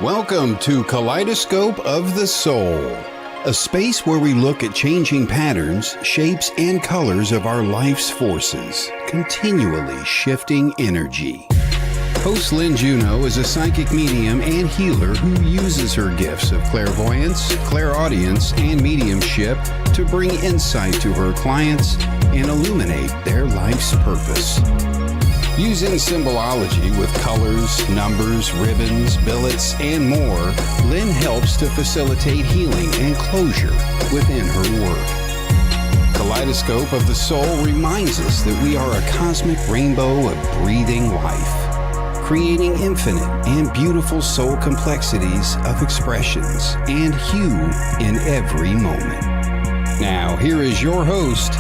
Welcome to Kaleidoscope of the Soul, a space where we look at changing patterns, shapes, and colors of our life's forces, continually shifting energy. Host Lynne Juneau is a psychic medium and healer who uses her gifts of clairvoyance, clairaudience, and mediumship to bring insight to her clients and illuminate their life's purpose. Using symbology with colors, numbers, ribbons, billets, and more, Lynne helps to facilitate healing and closure within her work. Kaleidoscope of the Soul reminds us that we are a cosmic rainbow of breathing life, creating infinite and beautiful soul complexities of expressions and hue in every moment. Now, here is your host,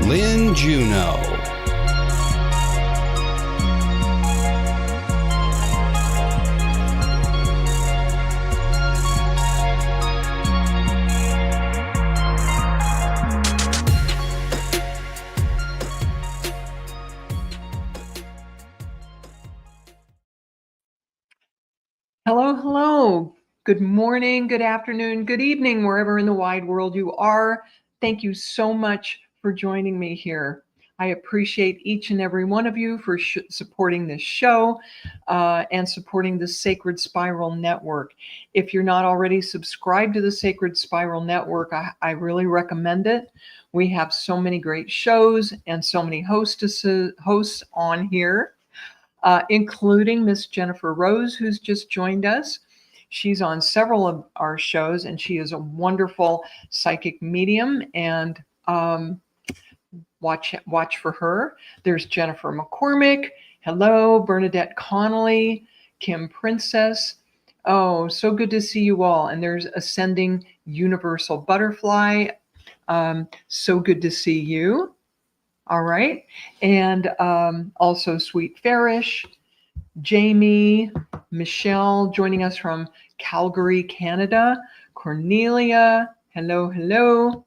Lynne Juneau. Hello. Good morning, good afternoon, good evening, wherever in the wide world you are. Thank you so much for joining me here. I appreciate each and every one of you for supporting this show and supporting the Sacred Spiral Network. If you're not already subscribed to the Sacred Spiral Network, I really recommend it. We have so many great shows and so many hosts on here. Including Miss Jennifer Rose, who's just joined us. She's on several of our shows, and she is a wonderful psychic medium, and watch for her. There's Jennifer McCormick. Hello, Bernadette Connolly, Kim Princess. Oh, so good to see you all. And there's Ascending Universal Butterfly. So good to see you. All right. And also Sweet Farish, Jamie, Michelle joining us from Calgary, Canada, Cornelia. Hello.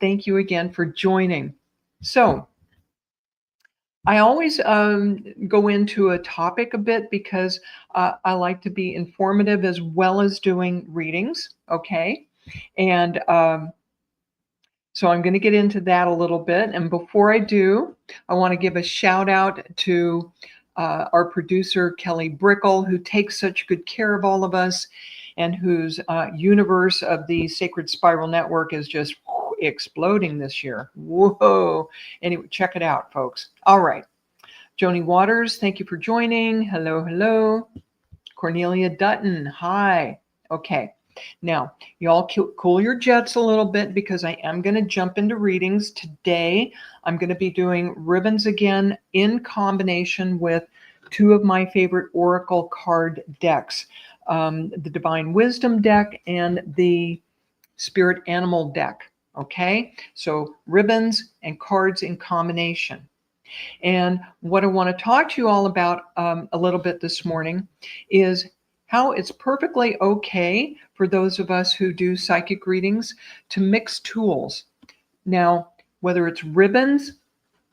Thank you again for joining. So I always go into a topic a bit because I like to be informative as well as doing readings. Okay. And so I'm going to get into that a little bit. And before I do, I want to give a shout out to our producer, Kelly Brickle, who takes such good care of all of us and whose universe of the Sacred Spiral Network is just exploding this year. Whoa. Anyway, check it out, folks. All right. Joni Waters, thank you for joining. Hello. Cornelia Dutton, hi. Okay. Now, y'all cool your jets a little bit because I am going to jump into readings. Today, I'm going to be doing ribbons again in combination with two of my favorite Oracle card decks, the Divine Wisdom deck and the Spirit Animal deck. Okay, so ribbons and cards in combination. And what I want to talk to you all about a little bit this morning is how it's perfectly okay for those of us who do psychic readings to mix tools. Now, whether it's ribbons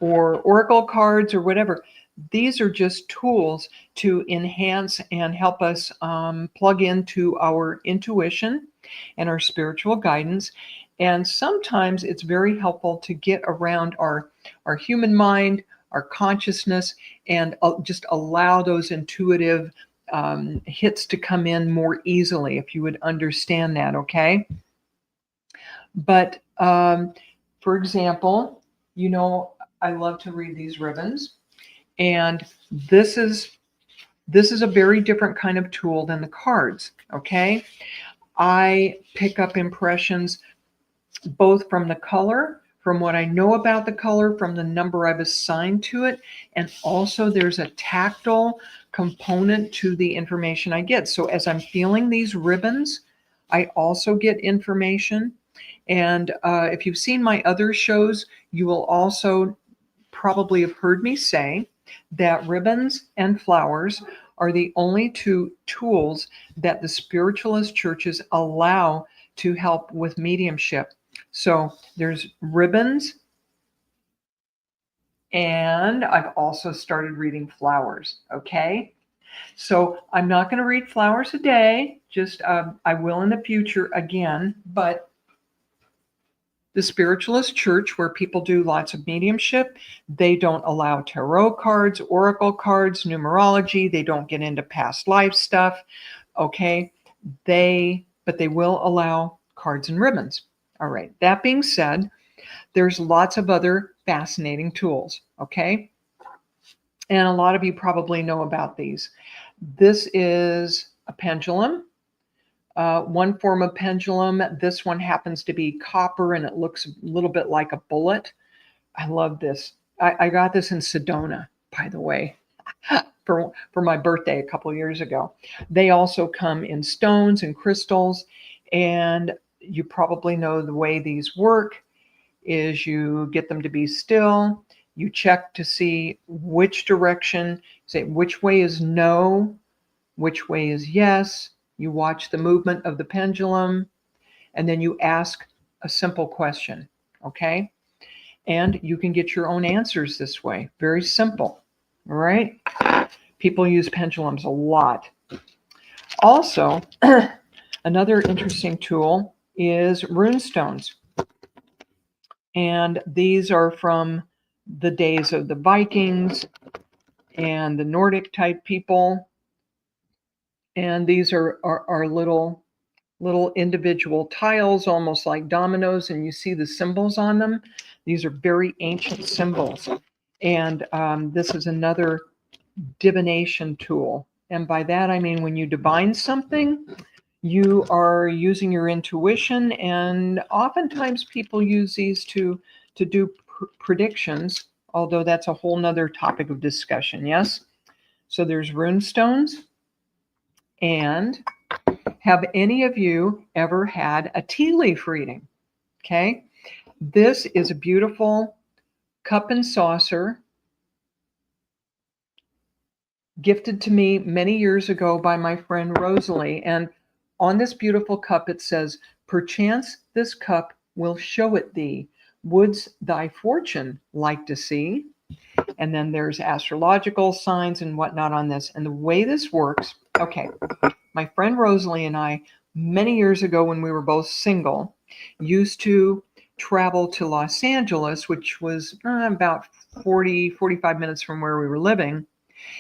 or oracle cards or whatever, these are just tools to enhance and help us plug into our intuition and our spiritual guidance. And sometimes it's very helpful to get around our human mind, our consciousness, and just allow those intuitive hits to come in more easily, if you would understand that, okay? But for example, I love to read these ribbons, and this is a very different kind of tool than the cards, okay? I pick up impressions both from the color, from what I know about the color, from the number I've assigned to it, and also there's a tactile component to the information I get. So as I'm feeling these ribbons, I also get information. And if you've seen my other shows, you will also probably have heard me say that ribbons and flowers are the only two tools that the spiritualist churches allow to help with mediumship. So there's ribbons, and I've also started reading flowers, okay? So I'm not going to read flowers a day. Just I will in the future again. But the spiritualist church, where people do lots of mediumship, they don't allow tarot cards, oracle cards, numerology. They don't get into past life stuff. Okay, but they will allow cards and ribbons. All right. That being said, there's lots of other fascinating tools. Okay. And a lot of you probably know about these. This is a pendulum, one form of pendulum. This one happens to be copper and it looks a little bit like a bullet. I love this. I got this in Sedona, by the way, for my birthday a couple years ago. They also come in stones and crystals, and you probably know the way these work is you get them to be still. You check to see which direction, say which way is no, which way is yes. You watch the movement of the pendulum, and then you ask a simple question, okay? And you can get your own answers this way. Very simple, all right? People use pendulums a lot. Also, another interesting tool is runestones. And these are from the days of the Vikings and the Nordic type people. And these are little individual tiles, almost like dominoes, and you see the symbols on them. These are very ancient symbols. And this is another divination tool. And by that, I mean when you divine something, you are using your intuition, and oftentimes people use these to do predictions, although that's a whole nother topic of discussion. Yes. So there's rune stones. And have any of you ever had a tea leaf reading? Okay. This is a beautiful cup and saucer gifted to me many years ago by my friend Rosalie. And on this beautiful cup, it says, "Perchance this cup will show it thee. Wouldst thy fortune like to see?" And then there's astrological signs and whatnot on this. And the way this works, okay, my friend Rosalie and I, many years ago when we were both single, used to travel to Los Angeles, which was about 45 minutes from where we were living.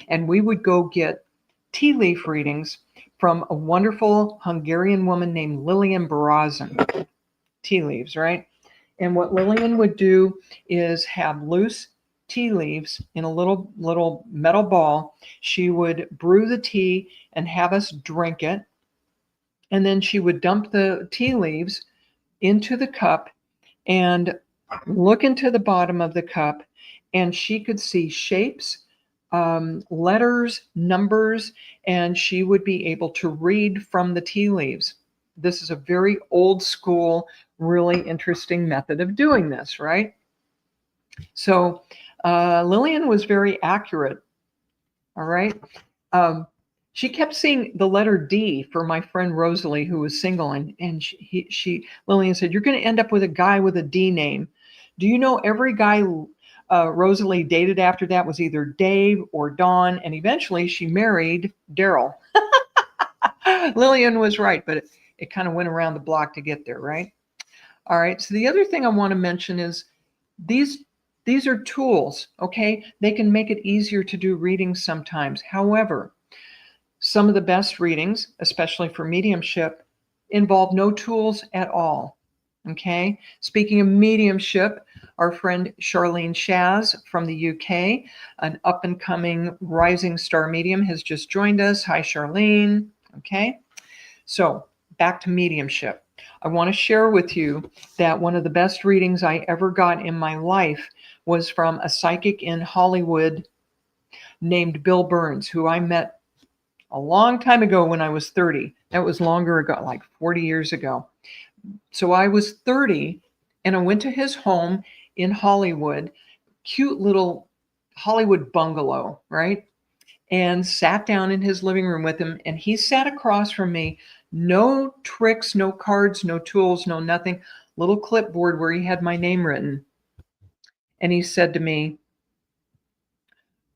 And we would go get tea leaf readings from a wonderful Hungarian woman named Lilian Barazin. Tea leaves, right? And what Lilian would do is have loose tea leaves in a little metal ball. She would brew the tea and have us drink it. And then she would dump the tea leaves into the cup and look into the bottom of the cup, and she could see shapes, letters, numbers, and she would be able to read from the tea leaves. This is a very old school, really interesting method of doing this, right? So Lillian was very accurate, all right? She kept seeing the letter D for my friend Rosalie, who was single, and Lillian said, "You're going to end up with a guy with a D name." Do you know every guy Rosalie dated after that was either Dave or Don, and eventually she married Daryl. Lillian was right, but it kind of went around the block to get there, right? All right, so the other thing I want to mention is these are tools, okay? They can make it easier to do readings sometimes. However, some of the best readings, especially for mediumship, involve no tools at all. Okay. Speaking of mediumship, our friend Charlene Shaz from the UK, an up and coming rising star medium, has just joined us. Hi, Charlene. Okay. So back to mediumship. I want to share with you that one of the best readings I ever got in my life was from a psychic in Hollywood named Bill Burns, who I met a long time ago when I was 30. That was longer ago, like 40 years ago. So I was 30 and I went to his home in Hollywood, cute little Hollywood bungalow, right? And sat down in his living room with him. And he sat across from me, no tricks, no cards, no tools, no nothing, little clipboard where he had my name written. And he said to me,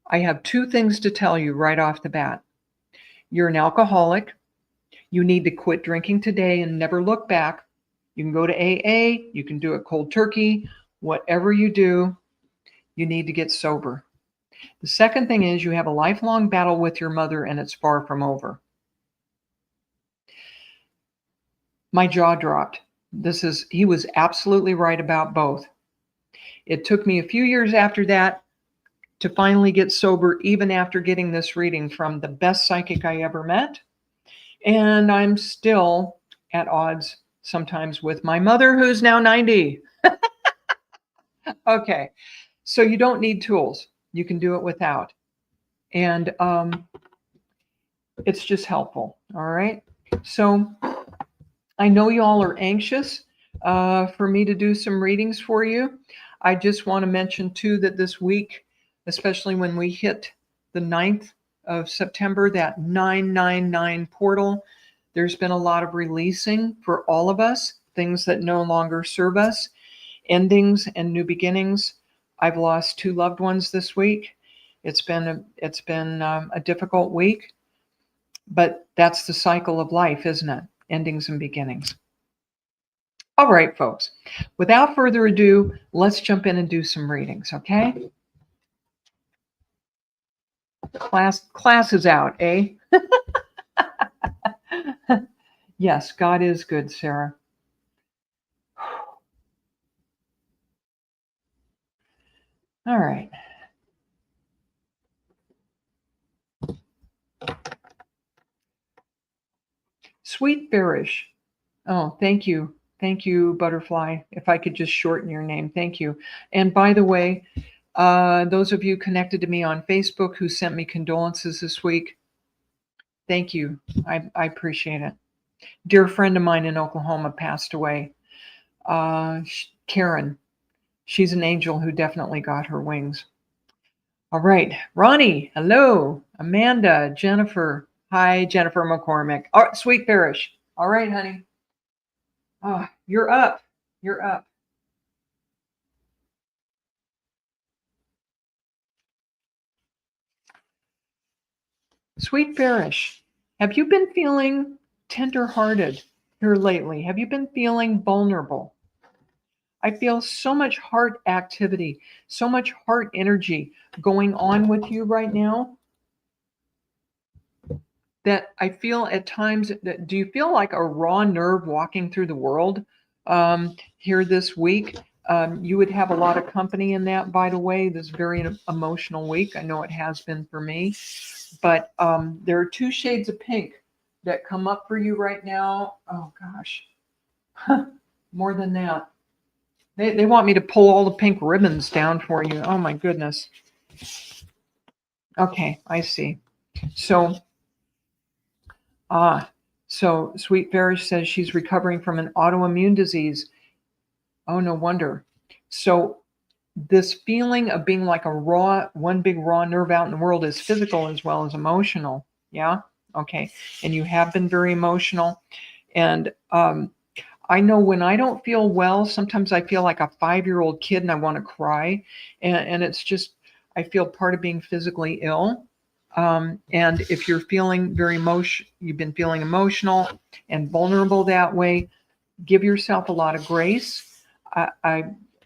"I have two things to tell you right off the bat. You're an alcoholic. You need to quit drinking today and never look back. You can go to AA. You can do it cold turkey. Whatever you do, you need to get sober. The second thing is you have a lifelong battle with your mother and it's far from over. My jaw dropped. He was absolutely right about both. It took me a few years after that to finally get sober, even after getting this reading from the best psychic I ever met. And I'm still at odds sometimes with my mother, who's now 90. Okay, so you don't need tools. You can do it without. And it's just helpful. All right. So I know you all are anxious for me to do some readings for you. I just want to mention too that this week, especially when we hit the 9th of September, that 999 portal, there's been a lot of releasing for all of us, things that no longer serve us, endings and new beginnings. I've lost 2 loved ones this week. It's been a difficult week, but that's the cycle of life, isn't it? Endings and beginnings. All right, folks. Without further ado, let's jump in and do some readings, okay? Class is out, eh? Yes, God is good, Sarah. All right. Sweet Bearish. Oh, thank you. Thank you, Butterfly. If I could just shorten your name, thank you. And by the way, those of you connected to me on Facebook who sent me condolences this week, thank you. I appreciate it. Dear friend of mine in Oklahoma passed away. Karen. She's an angel who definitely got her wings. All right. Ronnie, hello. Amanda, Jennifer. Hi, Jennifer McCormick. All right, Sweet Bearish. All right, honey. Oh, you're up. You're up. Sweet Bearish, have you been feeling tender-hearted here lately? Have you been feeling vulnerable? I feel so much heart activity, so much heart energy going on with you right now that I feel at times that, do you feel like a raw nerve walking through the world here this week? You would have a lot of company in that, by the way, this very emotional week. I know it has been for me. But there are 2 shades of pink that come up for you right now. Oh, gosh. More than that. They want me to pull all the pink ribbons down for you. Oh, my goodness. Okay, I see. So Sweet Bearish says she's recovering from an autoimmune disease. Oh, no wonder. So this feeling of being like one big raw nerve out in the world is physical as well as emotional. Yeah? Okay. And you have been very emotional. And I know when I don't feel well, sometimes I feel like a 5-year-old kid and I want to cry. And it's just, I feel part of being physically ill. And if you're feeling you've been feeling emotional and vulnerable that way, give yourself a lot of grace.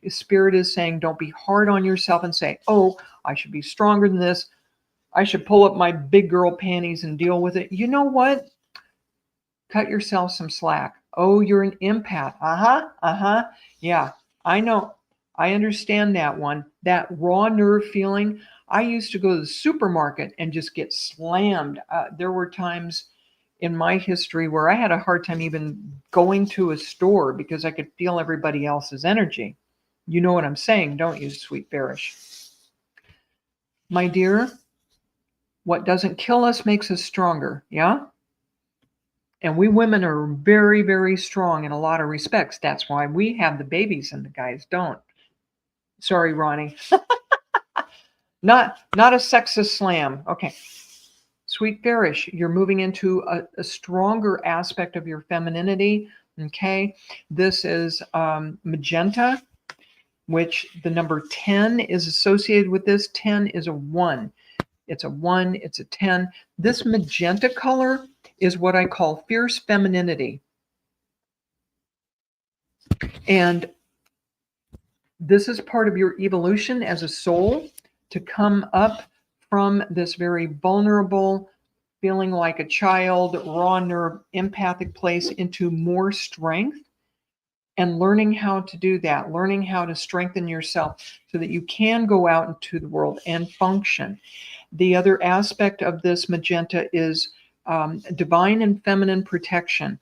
Spirit is saying, don't be hard on yourself and say, oh, I should be stronger than this. I should pull up my big girl panties and deal with it. You know what? Cut yourself some slack. Oh, you're an empath. Yeah, I know. I understand that one. That raw nerve feeling. I used to go to the supermarket and just get slammed. There were times in my history where I had a hard time even going to a store because I could feel everybody else's energy. You know what I'm saying, don't you, Sweet Bearish? My dear, what doesn't kill us makes us stronger, yeah? And we women are very, very strong in a lot of respects. That's why we have the babies and the guys don't. Sorry, Ronnie. Not a sexist slam. Okay. Sweet Bearish, you're moving into a stronger aspect of your femininity. Okay. This is magenta, which the number 10 is associated with this. 10 is a 1. it's a 1, it's a 10. This magenta color is what I call fierce femininity. And this is part of your evolution as a soul to come up from this very vulnerable, feeling like a child, raw nerve, empathic place into more strength, and learning how to do that, learning how to strengthen yourself so that you can go out into the world and function. The other aspect of this magenta is divine and feminine protection.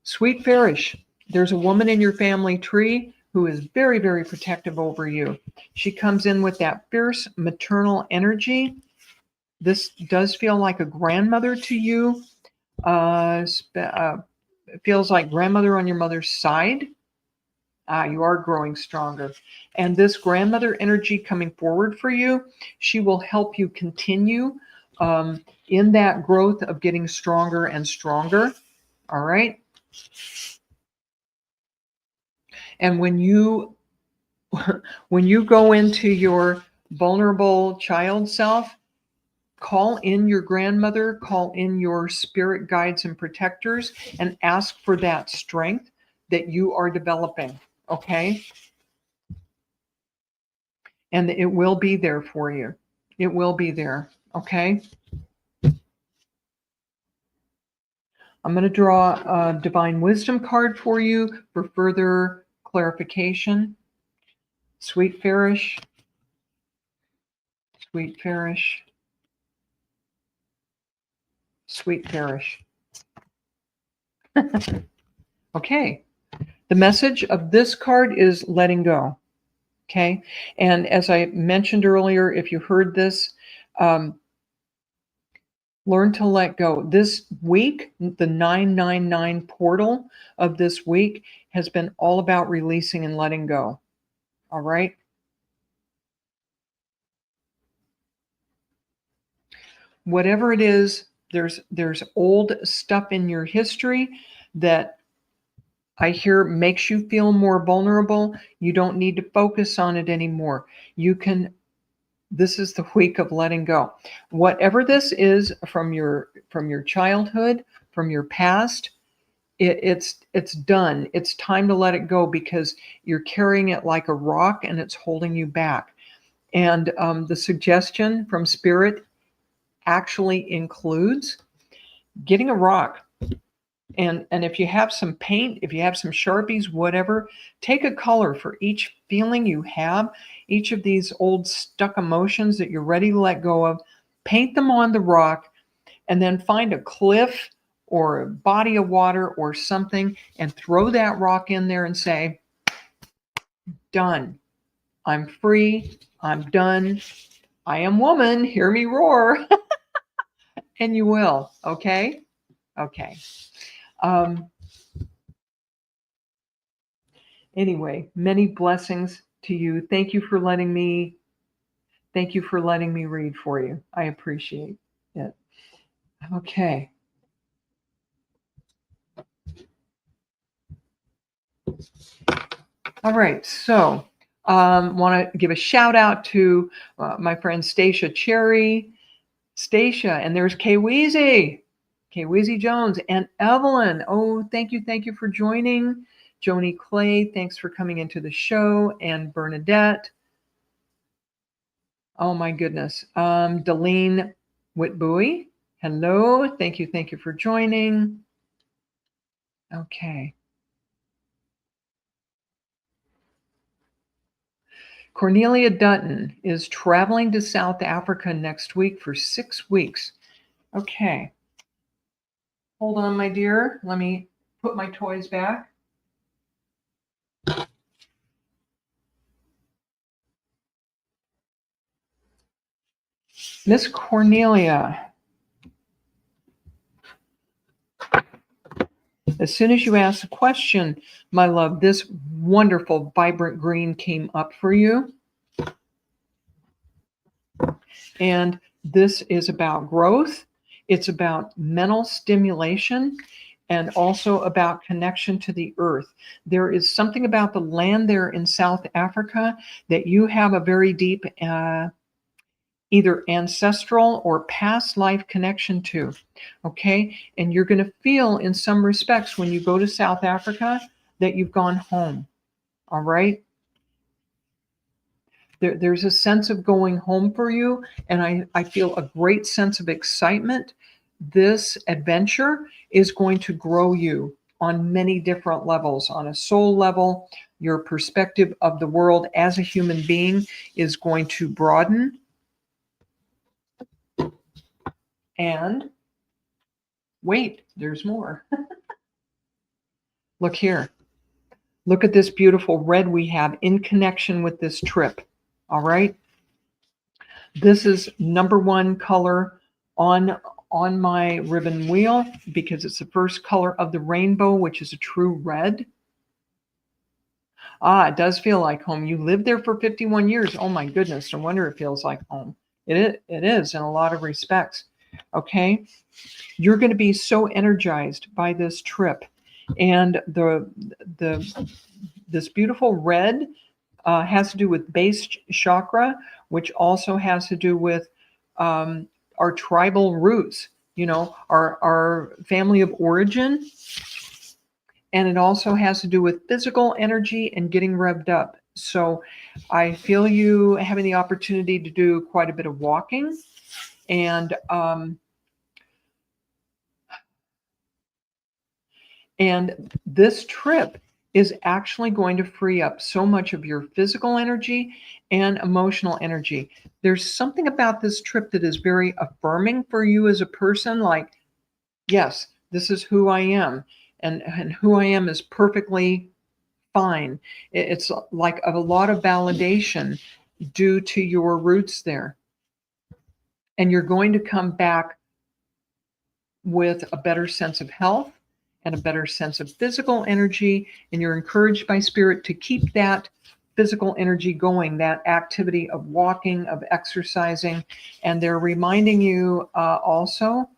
Sweet Farish, there's a woman in your family tree who is very, very protective over you. She comes in with that fierce maternal energy. This does feel like a grandmother to you. It feels like grandmother on your mother's side. You are growing stronger. And this grandmother energy coming forward for you, she will help you continue in that growth of getting stronger and stronger. All right. And when you go into your vulnerable child self, call in your grandmother, call in your spirit guides and protectors, and ask for that strength that you are developing. Okay? And it will be there for you. It will be there. Okay? I'm going to draw a divine wisdom card for you for further clarification. Sweet Farish. Sweet Farish. Sweet Farish. Okay. The message of this card is letting go. Okay. And as I mentioned earlier, if you heard this, learn to let go. This week, the 999 portal of this week has been all about releasing and letting go. All right. Whatever it is, there's old stuff in your history that I hear makes you feel more vulnerable. You don't need to focus on it anymore. This is the week of letting go. Whatever this is from your childhood, from your past, it's done. It's time to let it go because you're carrying it like a rock and it's holding you back. And the suggestion from Spirit actually includes getting a rock. And if you have some paint, if you have some Sharpies, whatever, take a color for each feeling you have, each of these old stuck emotions that you're ready to let go of, paint them on the rock, and then find a cliff or a body of water or something and throw that rock in there and say, done. I'm free. I'm done. I am woman. Hear me roar. And you will. Okay? Okay. Anyway, many blessings to you. Thank you for letting me read for you. I appreciate it. Okay. All right. So want to give a shout out to my friend Stacia Cherry. Stacia, and there's Kweezy Jones, and Evelyn. Oh, thank you for joining. Joni Clay, thanks for coming into the show, and Bernadette. Oh my goodness. Delene Whitboy. Hello. Thank you for joining. Okay. Cornelia Dutton is traveling to South Africa next week for 6 weeks. Okay. Hold on, my dear. Let me put my toys back. Miss Cornelia, as soon as you asked the question, my love, this wonderful vibrant green came up for you. And this is about growth. It's about mental stimulation and also about connection to the earth. There is something about the land there in South Africa that you have a very deep either ancestral or past life connection to. Okay. And you're going to feel, in some respects, when you go to South Africa, that you've gone home. All right. There's a sense of going home for you. And I feel a great sense of excitement. This adventure is going to grow you on many different levels. On a soul level, your perspective of the world as a human being is going to broaden. And wait, there's more. Look here. Look at this beautiful red we have in connection with this trip. All right. This is number one color on my ribbon wheel because it's the first color of the rainbow, which is a true red. Ah, it does feel like home. You lived there for 51 years. Oh my goodness. No wonder it feels like home. It is in a lot of respects. Okay. You're going to be so energized by this trip. And this beautiful red has to do with base chakra, which also has to do with our tribal roots, our family of origin. And it also has to do with physical energy and getting revved up. So I feel you having the opportunity to do quite a bit of walking. And this trip is actually going to free up so much of your physical energy and emotional energy. There's something about this trip that is very affirming for you as a person, like, yes, this is who I am, and who I am is perfectly fine. It's like a lot of validation due to your roots there. And you're going to come back with a better sense of health and a better sense of physical energy. And you're encouraged by spirit to keep that physical energy going, that activity of walking, of exercising. And they're reminding you also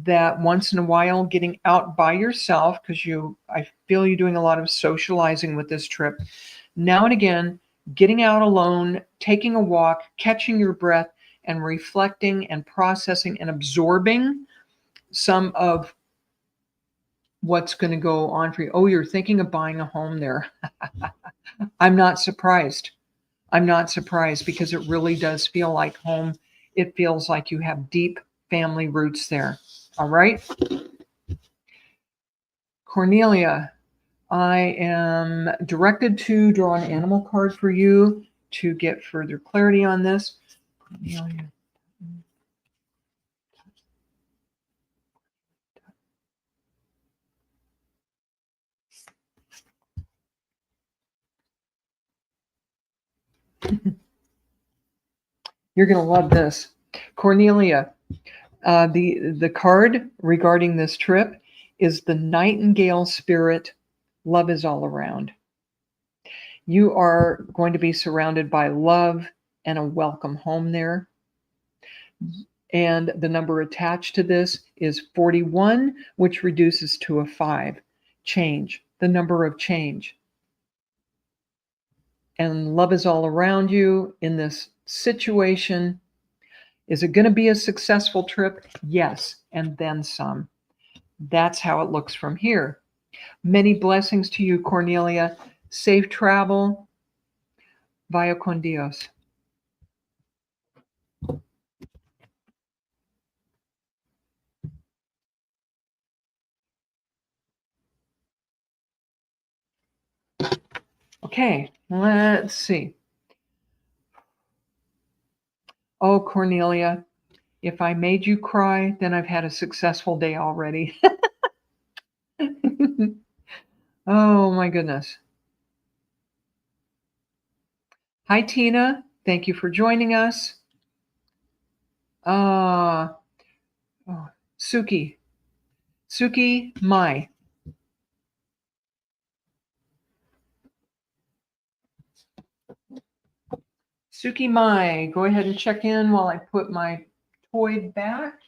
that once in a while getting out by yourself, because I feel you doing a lot of socializing with this trip. Now and again, getting out alone, taking a walk, catching your breath, and reflecting and processing and absorbing some of what's going to go on for you. Oh, you're thinking of buying a home there. I'm not surprised. I'm not surprised because it really does feel like home. It feels like you have deep family roots there. All right. Cornelia, I am directed to draw an animal card for you to get further clarity on this. Cornelia. You're going to love this. Cornelia, the card regarding this trip is the Nightingale Spirit. Love is all around. You are going to be surrounded by love and a welcome home there. And the number attached to this is 41, which reduces to a 5. Change, the number of change. And love is all around you in this situation. Is it going to be a successful trip? Yes, and then some. That's how it looks from here. Many blessings to you, Cornelia. Safe travel. Vaya con Dios. Okay, let's see. Oh, Cornelia, if I made you cry, then I've had a successful day already. Oh, my goodness. Hi, Tina. Thank you for joining us. Oh, Suki. Suki Mai. Suki Mai, go ahead and check in while I put my toy back.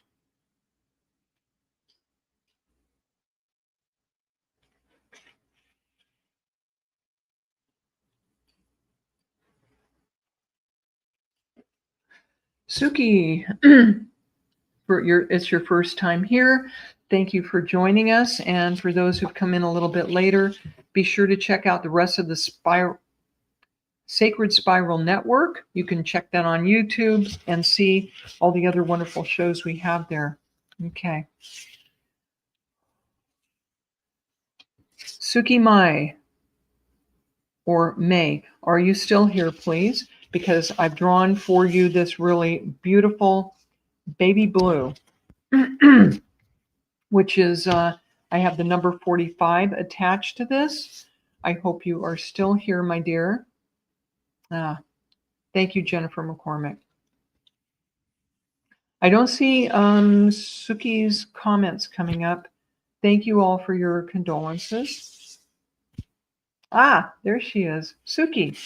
Suki, it's your first time here. Thank you for joining us. And for those who've come in a little bit later, be sure to check out the rest of the Sacred Spiral Network. You can check that on YouTube and see all the other wonderful shows we have there. Okay. Suki Mai, or May, are you still here, please? Because I've drawn for you this really beautiful baby blue, which is, I have the number 45 attached to this. I hope you are still here, my dear. Thank you, Jennifer McCormick. I don't see Suki's comments coming up. Thank you all for your condolences. There she is. Suki,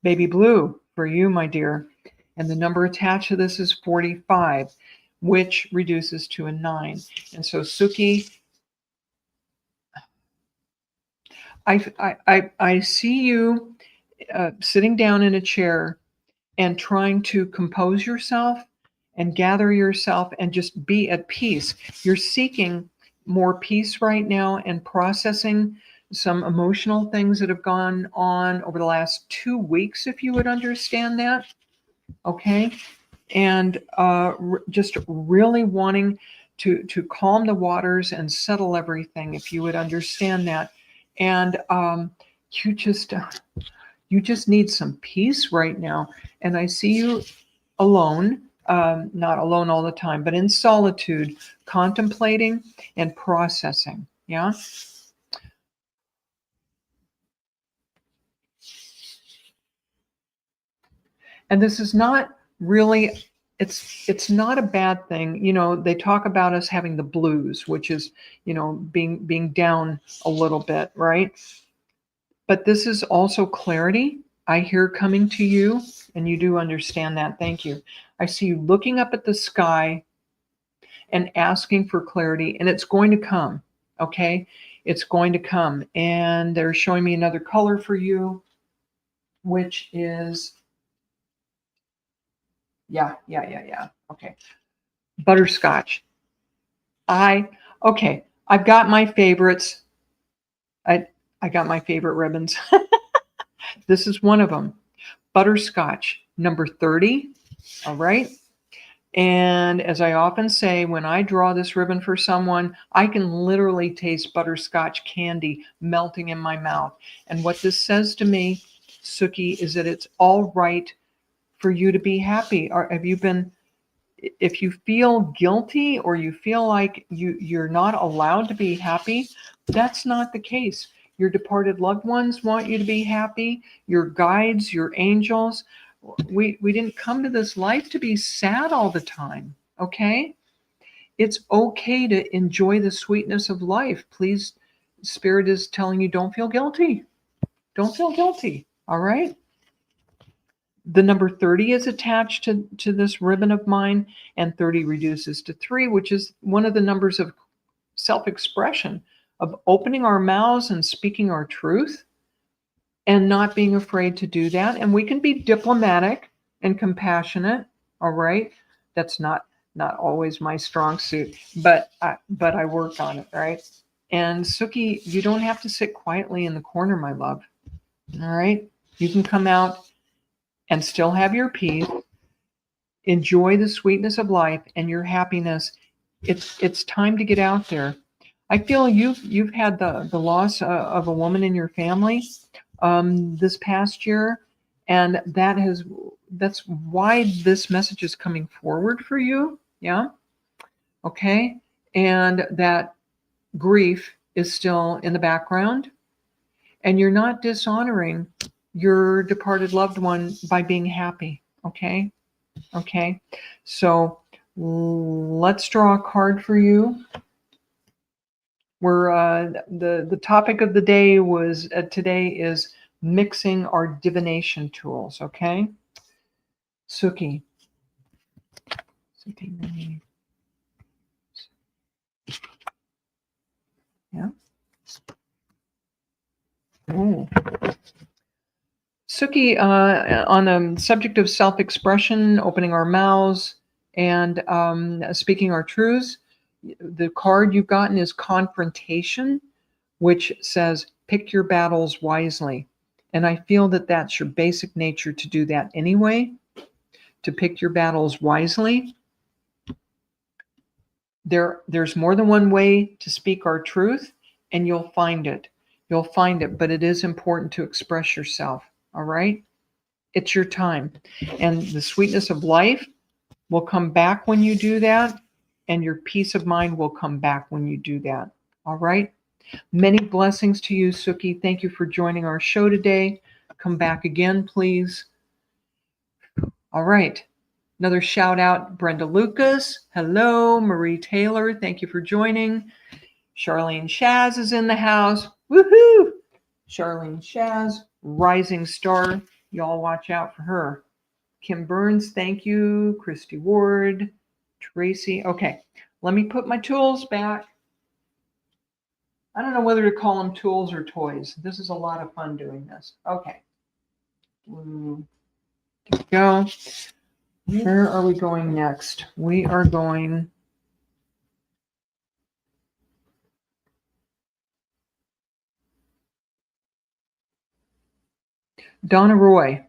baby blue for you, my dear. And the number attached to this is 45, which reduces to a 9. And so, Suki, I see you sitting down in a chair and trying to compose yourself and gather yourself and just be at peace. You're seeking more peace right now and processing some emotional things that have gone on over the last 2 weeks, if you would understand that. Okay. And just really wanting to calm the waters and settle everything, if you would understand that. And you just need some peace right now. And I see you alone, not alone all the time, but in solitude, contemplating and processing. Yeah. And this is not really, it's not a bad thing. You know, they talk about us having the blues, which is, you know, being down a little bit, right? But this is also clarity I hear coming to you, and you do understand that. Thank you. I see you looking up at the sky and asking for clarity, and it's going to come. Okay. It's going to come. And they're showing me another color for you, which is, yeah. Okay. Butterscotch. Okay. I've got my favorites. I got my favorite ribbons. This is one of them. Butterscotch, number 30. All right. And as I often say, when I draw this ribbon for someone, I can literally taste butterscotch candy melting in my mouth. And what this says to me, Suki, is that it's all right for you to be happy. Or have you been, if you feel guilty or you feel like you're not allowed to be happy, that's not the case. Your departed loved ones want you to be happy. Your guides, your angels. We didn't come to this life to be sad all the time, okay? It's okay to enjoy the sweetness of life. Please, Spirit is telling you, don't feel guilty. Don't feel guilty, all right? The number 30 is attached to this ribbon of mine, and 30 reduces to 3, which is one of the numbers of self-expression, of opening our mouths and speaking our truth and not being afraid to do that. And we can be diplomatic and compassionate, all right? That's not always my strong suit, but I work on it, right? And Suki, you don't have to sit quietly in the corner, my love, all right? You can come out and still have your peace, enjoy the sweetness of life and your happiness. It's time to get out there. I feel you've had the loss of a woman in your family this past year, and that's why this message is coming forward for you. Yeah. Okay. And that grief is still in the background, and you're not dishonoring your departed loved one by being happy. Okay. Okay. So let's draw a card for you. We're the topic of the day was today is mixing our divination tools. Okay. Suki. Yeah. Ooh. Suki, on the subject of self-expression, opening our mouths, and speaking our truths, the card you've gotten is Confrontation, which says, pick your battles wisely. And I feel that that's your basic nature to do that anyway, to pick your battles wisely. There's more than one way to speak our truth, and you'll find it. You'll find it, but it is important to express yourself, all right? It's your time. And the sweetness of life will come back when you do that, and your peace of mind will come back when you do that, all right? Many blessings to you, Suki. Thank you for joining our show today. Come back again, please. All right. Another shout out, Brenda Lucas. Hello, Marie Taylor. Thank you for joining. Charlene Shaz is in the house. Woohoo! Charlene Shaz, rising star. Y'all watch out for her. Kim Burns, thank you. Christy Ward, Tracy. Okay, let me put my tools back. I don't know whether to call them tools or toys. This is a lot of fun doing this. Okay. There we go. Where are we going next? We are going Donna Roy.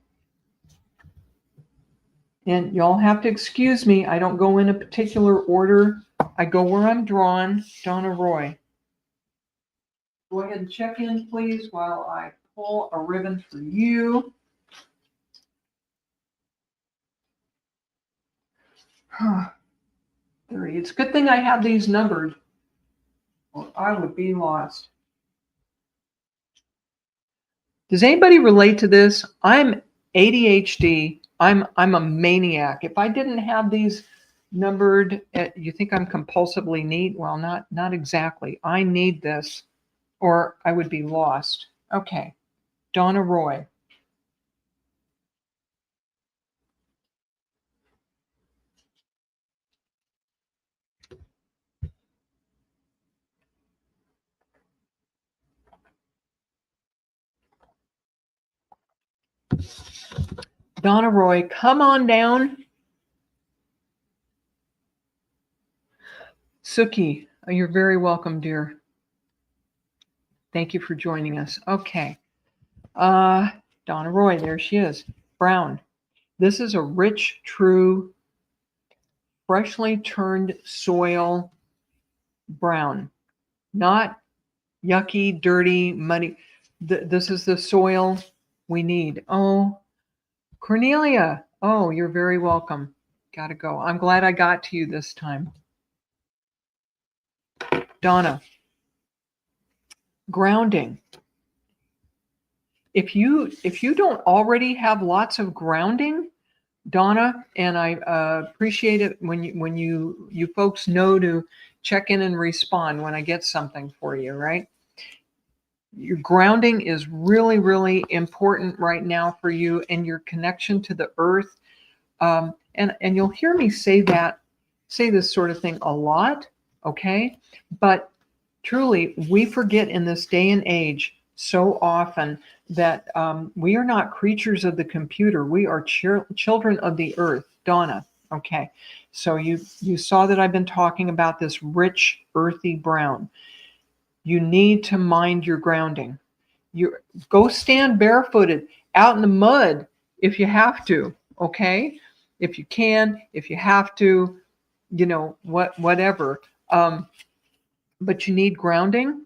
And y'all have to excuse me. I don't go in a particular order. I go where I'm drawn. Donna Roy. Go ahead and check in, please, while I pull a ribbon for you. It's a good thing I have these numbered, or I would be lost. Does anybody relate to this? I'm ADHD. I'm a maniac. If I didn't have these numbered, you think I'm compulsively neat? Well, not exactly. I need this, or I would be lost. Okay, Donna Roy. Donna Roy, come on down. Suki, you're very welcome, dear. Thank you for joining us. Okay. Donna Roy, there she is. Brown. This is a rich, true, freshly turned soil brown. Not yucky, dirty, muddy. This is the soil we need. Oh, Cornelia. Oh, you're very welcome. Gotta go. I'm glad I got to you this time. Donna. Grounding. If you don't already have lots of grounding, Donna, and I appreciate it when you folks know to check in and respond when I get something for you, right? Your grounding is really, really important right now for you and your connection to the earth. And you'll hear me say this sort of thing a lot, okay? But truly, we forget in this day and age so often that we are not creatures of the computer. We are children of the earth. Donna, okay. So you saw that I've been talking about this rich, earthy brown. You need to mind your grounding. You go stand barefooted out in the mud if you have to, okay? If you can, if you have to, whatever. But you need grounding.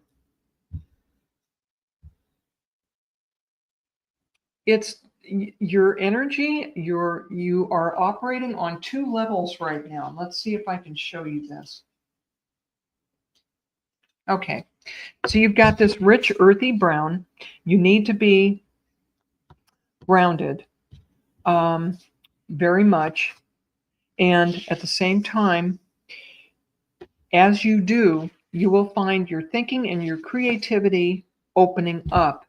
It's your energy. You are operating on two levels right now. Let's see if I can show you this. Okay, so you've got this rich earthy brown. You need to be grounded very much. And at the same time, as you do, you will find your thinking and your creativity opening up.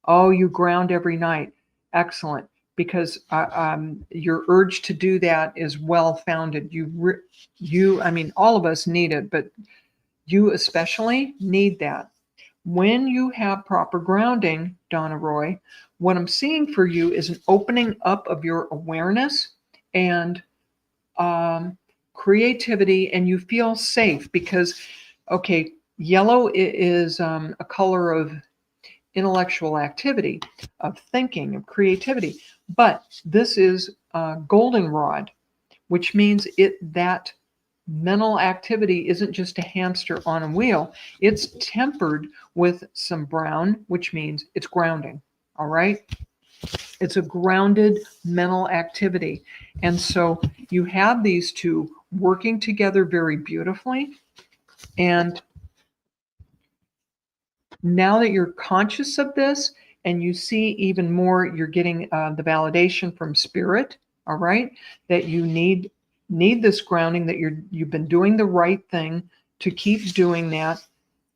Oh, you ground every night. Excellent. Because your urge to do that is well founded. I mean, all of us need it, but you especially need that. When you have proper grounding, Donna Roy, what I'm seeing for you is an opening up of your awareness and creativity, and you feel safe because, okay, yellow is a color of intellectual activity, of thinking, of creativity. But this is goldenrod, which means that mental activity isn't just a hamster on a wheel. It's tempered with some brown, which means it's grounding. All right. It's a grounded mental activity. And so you have these two working together very beautifully. And now that you're conscious of this and you see even more, you're getting the validation from spirit, all right, that you need this grounding, that you've been doing the right thing to keep doing that.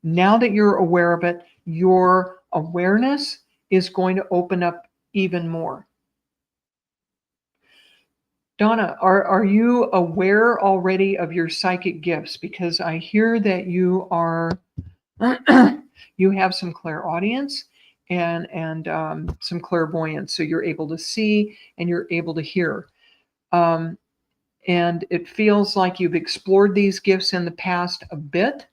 Now that you're aware of it, your awareness is going to open up even more. Donna, are you aware already of your psychic gifts? Because I hear that you are you have some clairaudience and some clairvoyance, so you're able to see and you're able to hear. And it feels like you've explored these gifts in the past a bit,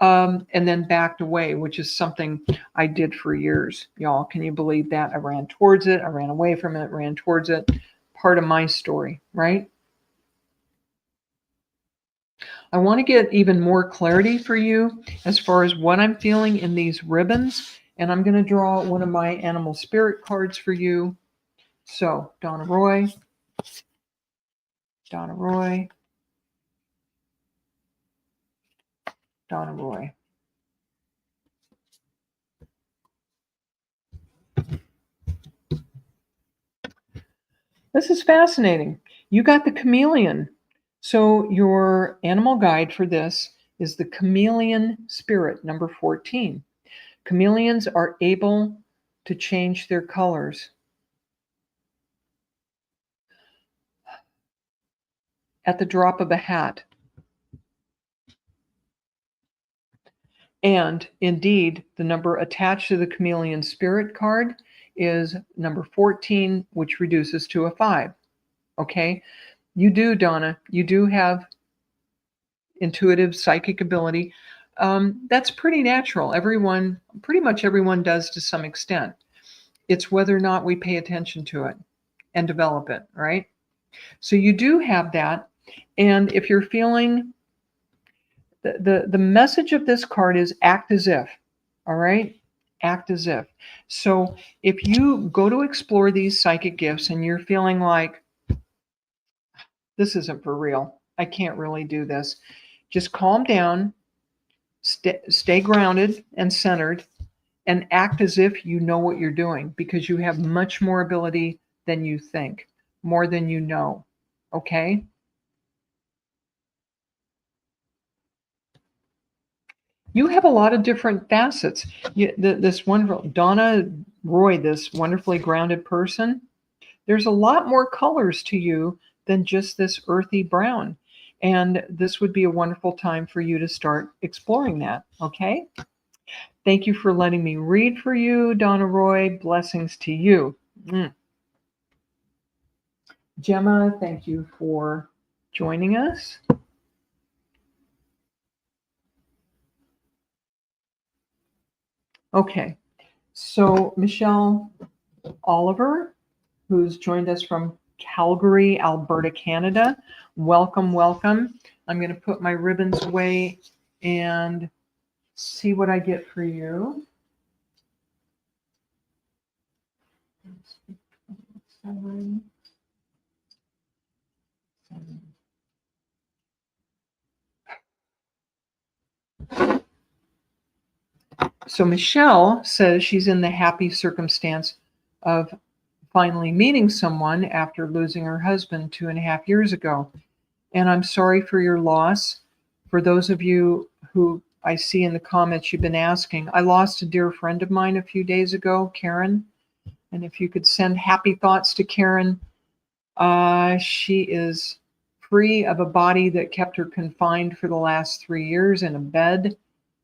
and then backed away, which is something I did for years. Y'all, can you believe that? I ran towards it, I ran away from it, ran towards it. Part of my story, right? I want to get even more clarity for you as far as what I'm feeling in these ribbons. And I'm going to draw one of my animal spirit cards for you. So, Donna Roy, Donna Roy, Donna Roy. This is fascinating. You got the chameleon. So, your animal guide for this is the chameleon spirit, number 14. Chameleons are able to change their colors at the drop of a hat. And indeed, the number attached to the chameleon spirit card is number 14, which reduces to a 5. Okay? You do, Donna. You do have intuitive psychic ability. That's pretty natural. Pretty much everyone does to some extent. It's whether or not we pay attention to it and develop it, right? So you do have that. And if you're feeling the message of this card is act as if, all right? Act as if. So if you go to explore these psychic gifts and you're feeling like, this isn't for real, I can't really do this, just calm down, stay grounded and centered, and act as if you know what you're doing, because you have much more ability than you think, more than you know. Okay? You have a lot of different facets. This wonderful Donna Roy, this wonderfully grounded person, there's a lot more colors to you than just this earthy brown. And this would be a wonderful time for you to start exploring that. Okay? Thank you for letting me read for you, Donna Roy. Blessings to you. Gemma, thank you for joining us. Okay, so Michelle Oliver, who's joined us from Calgary, Alberta, Canada. Welcome, welcome. I'm going to put my ribbons away and see what I get for you. So Michelle says she's in the happy circumstance of finally meeting someone after losing her husband 2.5 years ago. And I'm sorry for your loss. For those of you who I see in the comments, you've been asking, I lost a dear friend of mine a few days ago, Karen. And if you could send happy thoughts to Karen, she is free of a body that kept her confined for the last 3 years in a bed.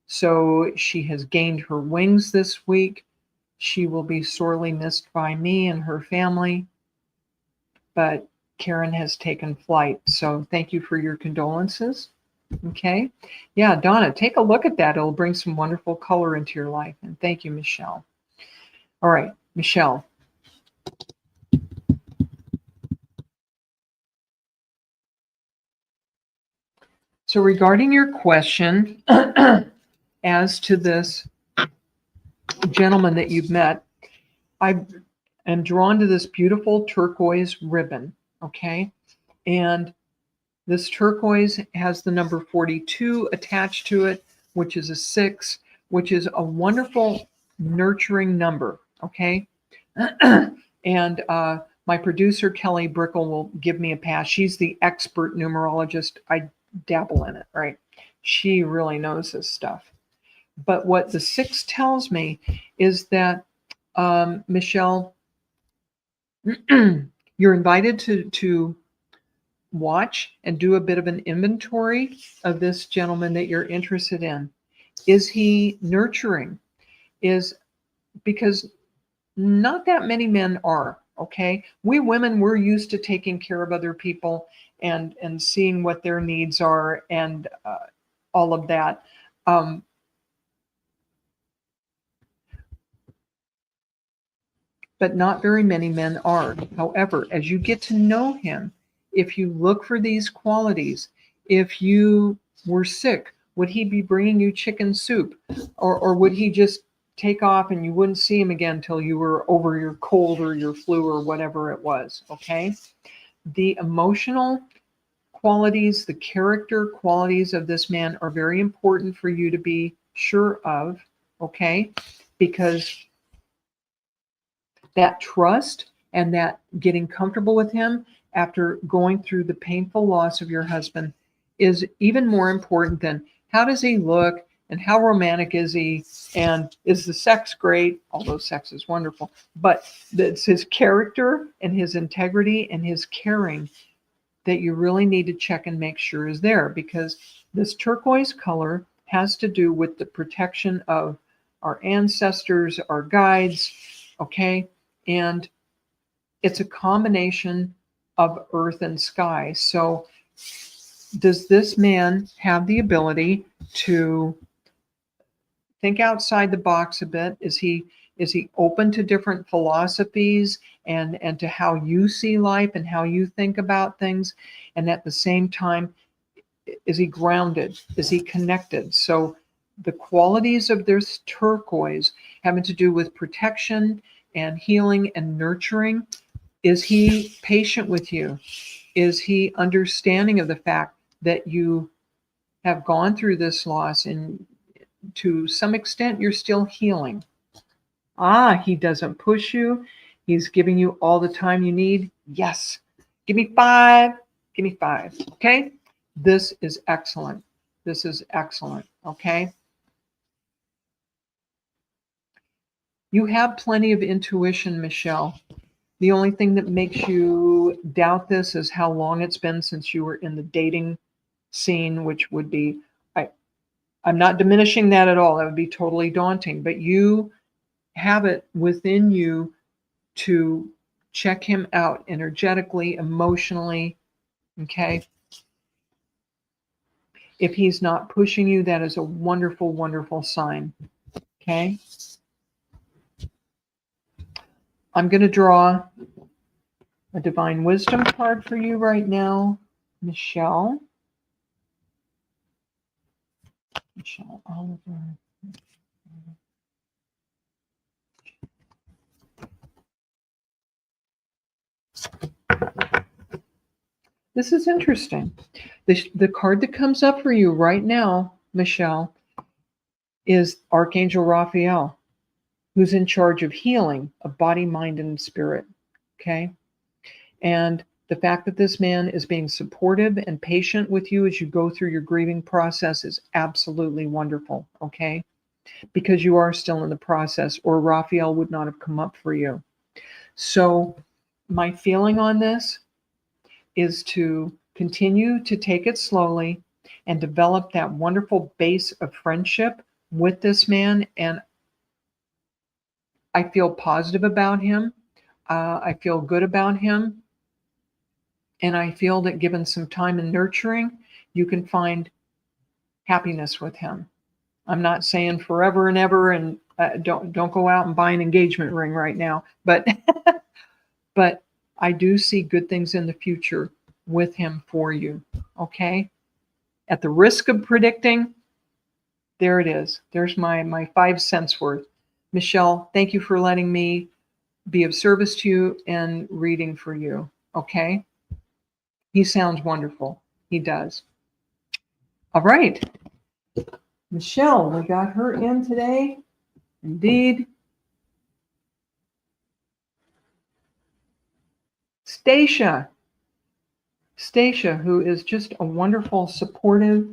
So she has gained her wings this week. She will be sorely missed by me and her family, but Karen has taken flight. So thank you for your condolences. Okay. Yeah, Donna, take a look at that. It'll bring some wonderful color into your life. And thank you, Michelle. All right, Michelle. So regarding your question as to this gentleman that you've met, I am drawn to this beautiful turquoise ribbon, okay? And this turquoise has the number 42 attached to it, which is a 6, which is a wonderful nurturing number, okay? And my producer, Kelly Brickle, will give me a pass. She's the expert numerologist. I dabble in it, right? She really knows this stuff. But what the 6 tells me is that, Michelle, you're invited to watch and do a bit of an inventory of this gentleman that you're interested in. Is he nurturing? Because not that many men are, okay? We women, we're used to taking care of other people and seeing what their needs are and all of that. But not very many men are. However, as you get to know him, if you look for these qualities, if you were sick, would he be bringing you chicken soup? Or would he just take off and you wouldn't see him again until you were over your cold or your flu or whatever it was, okay? The emotional qualities, the character qualities of this man are very important for you to be sure of, okay? Because that trust and that getting comfortable with him after going through the painful loss of your husband is even more important than how does he look and how romantic is he and is the sex great, although sex is wonderful, but it's his character and his integrity and his caring that you really need to check and make sure is there, because this turquoise color has to do with the protection of our ancestors, our guides, okay? And it's a combination of earth and sky. So does this man have the ability to think outside the box a bit? Is he open to different philosophies and to how you see life and how you think about things? And at the same time, is he grounded? Is he connected? So the qualities of this turquoise having to do with protection and healing and nurturing. Is he patient with you? Is he understanding of the fact that you have gone through this loss and to some extent you're still healing? He doesn't push you. He's giving you all the time you need. Yes. Give me 5. Give me 5. Okay? This is excellent. This is excellent. Okay? You have plenty of intuition, Michelle. The only thing that makes you doubt this is how long it's been since you were in the dating scene, which would be, I'm not diminishing that at all. That would be totally daunting. But you have it within you to check him out energetically, emotionally, okay? If he's not pushing you, that is a wonderful, wonderful sign, okay? I'm going to draw a divine wisdom card for you right now, Michelle. Michelle Oliver. This is interesting. The card that comes up for you right now, Michelle, is Archangel Raphael, who's in charge of healing of body, mind, and spirit. Okay? And the fact that this man is being supportive and patient with you as you go through your grieving process is absolutely wonderful. Okay? Because you are still in the process, or Raphael would not have come up for you. So, my feeling on this is to continue to take it slowly and develop that wonderful base of friendship with this man, and I feel positive about him. I feel good about him. And I feel that given some time and nurturing, you can find happiness with him. I'm not saying forever and ever, and don't go out and buy an engagement ring right now. But but I do see good things in the future with him for you. Okay. At the risk of predicting, there it is. There's my 5 cents worth. Michelle, thank you for letting me be of service to you and reading for you. Okay. He sounds wonderful. He does. All right. Michelle, we got her in today. Indeed. Stacia. Stacia, who is just a wonderful, supportive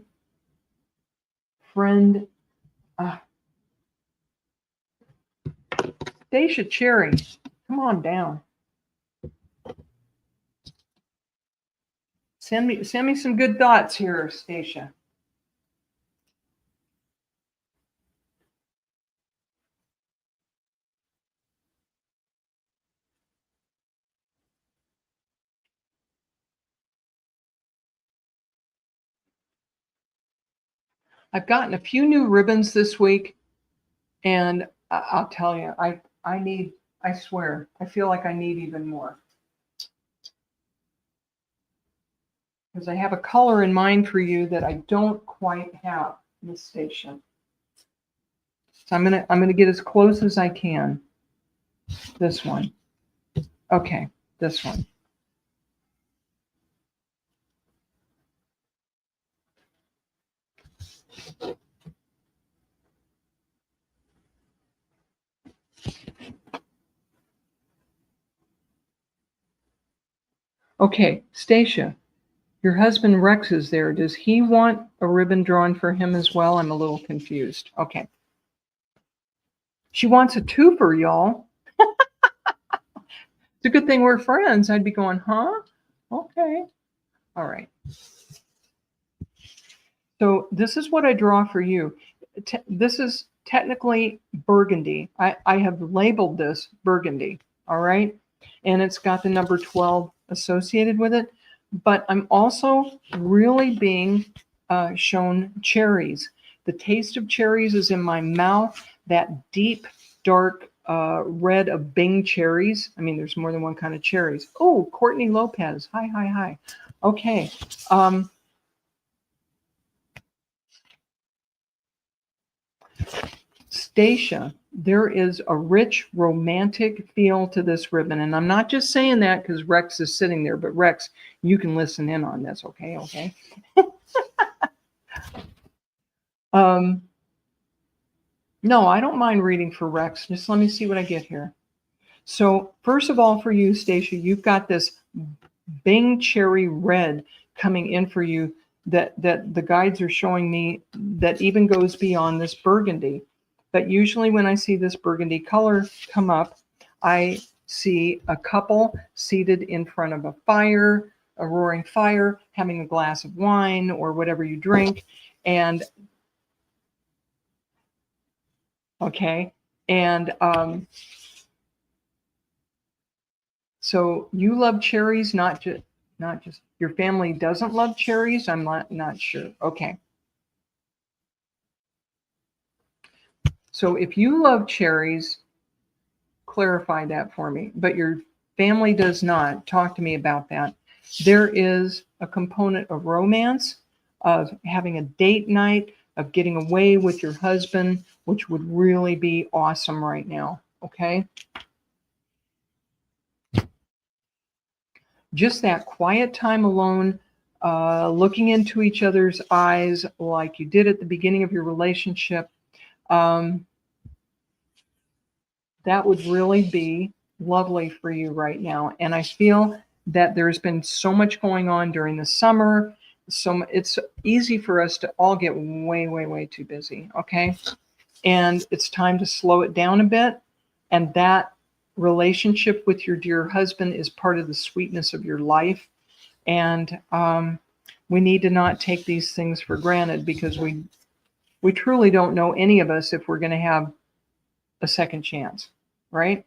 friend. Stacia Cherry, come on down. Send me some good thoughts here, Stacia. I've gotten a few new ribbons this week, and I'll tell you, I swear, I feel like I need even more. Because I have a color in mind for you that I don't quite have, Miss Stacia. So I'm gonna get as close as I can. This one. Okay, this one. Okay, Stacia, your husband Rex is there. Does he want a ribbon drawn for him as well? I'm a little confused. Okay. She wants a twofer, y'all. It's a good thing we're friends. I'd be going, huh? Okay. All right. So this is what I draw for you. This is technically burgundy. I have labeled this burgundy. All right. And it's got the number 12 associated with it. But I'm also really being shown cherries. The taste of cherries is in my mouth. That deep, dark red of Bing cherries. I mean, there's more than one kind of cherries. Oh, Courtney Lopez. Hi, hi, hi. Okay. Stacia, there is a rich romantic feel to this ribbon. And I'm not just saying that because Rex is sitting there, but Rex, you can listen in on this, okay? Okay. No, I don't mind reading for Rex. Just let me see what I get here. So first of all, for you, Stacia, you've got this Bing cherry red coming in for you that the guides are showing me that even goes beyond this burgundy. But usually when I see this burgundy color come up, I see a couple seated in front of a fire, a roaring fire, having a glass of wine or whatever you drink. And okay. And so you love cherries, not just your family doesn't love cherries. I'm not sure. Okay. So if you love cherries, clarify that for me, but your family does not. Talk to me about that. There is a component of romance, of having a date night, of getting away with your husband, which would really be awesome right now. Okay. Just that quiet time alone, looking into each other's eyes like you did at the beginning of your relationship. That would really be lovely for you right now. And I feel that there's been so much going on during the summer. So it's easy for us to all get way, way, way too busy. Okay. And it's time to slow it down a bit. And that relationship with your dear husband is part of the sweetness of your life. And we need to not take these things for granted because we We truly don't know, any of us, if we're going to have a second chance, right?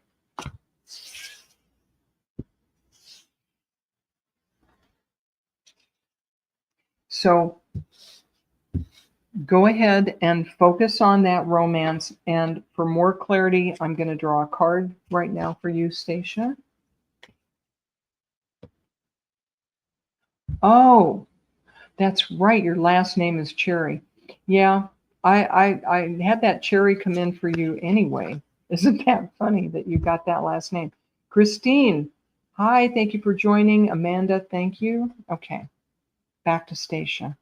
So go ahead and focus on that romance. And for more clarity, I'm going to draw a card right now for you, Stacia. Oh, that's right. Your last name is Cherry. Yeah, I had that Cherry come in for you anyway. Isn't that funny that you got that last name? Christine, hi. Thank you for joining. Amanda, thank you. Okay, back to Stacia.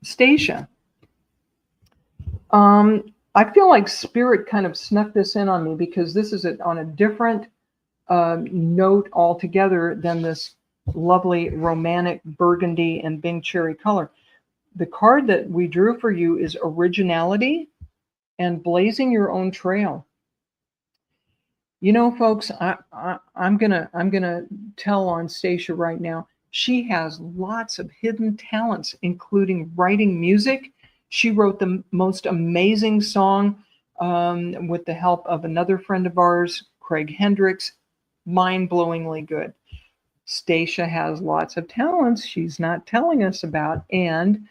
Stacia, I feel like Spirit kind of snuck this in on me because this is on a different note altogether than this lovely romantic burgundy and Bing cherry color. The card that we drew for you is originality and blazing your own trail. You know, folks, I'm gonna tell on Stacia right now. She has lots of hidden talents, including writing music. She wrote the most amazing song with the help of another friend of ours, Craig Hendricks. Mind-blowingly good. Stacia has lots of talents she's not telling us about, and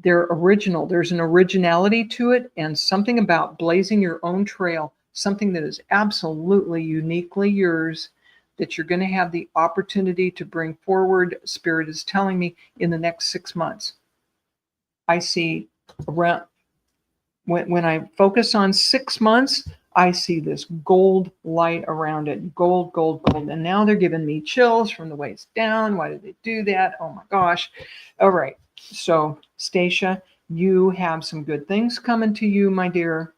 they're original. There's an originality to it, and something about blazing your own trail, something that is absolutely uniquely yours, that you're going to have the opportunity to bring forward. Spirit is telling me in the next 6 months. I see around, when I focus on 6 months, I see this gold light around it. Gold, gold, gold. And now they're giving me chills from the waist down. Why did they do that? Oh my gosh. All right. So, Stacia, you have some good things coming to you, my dear.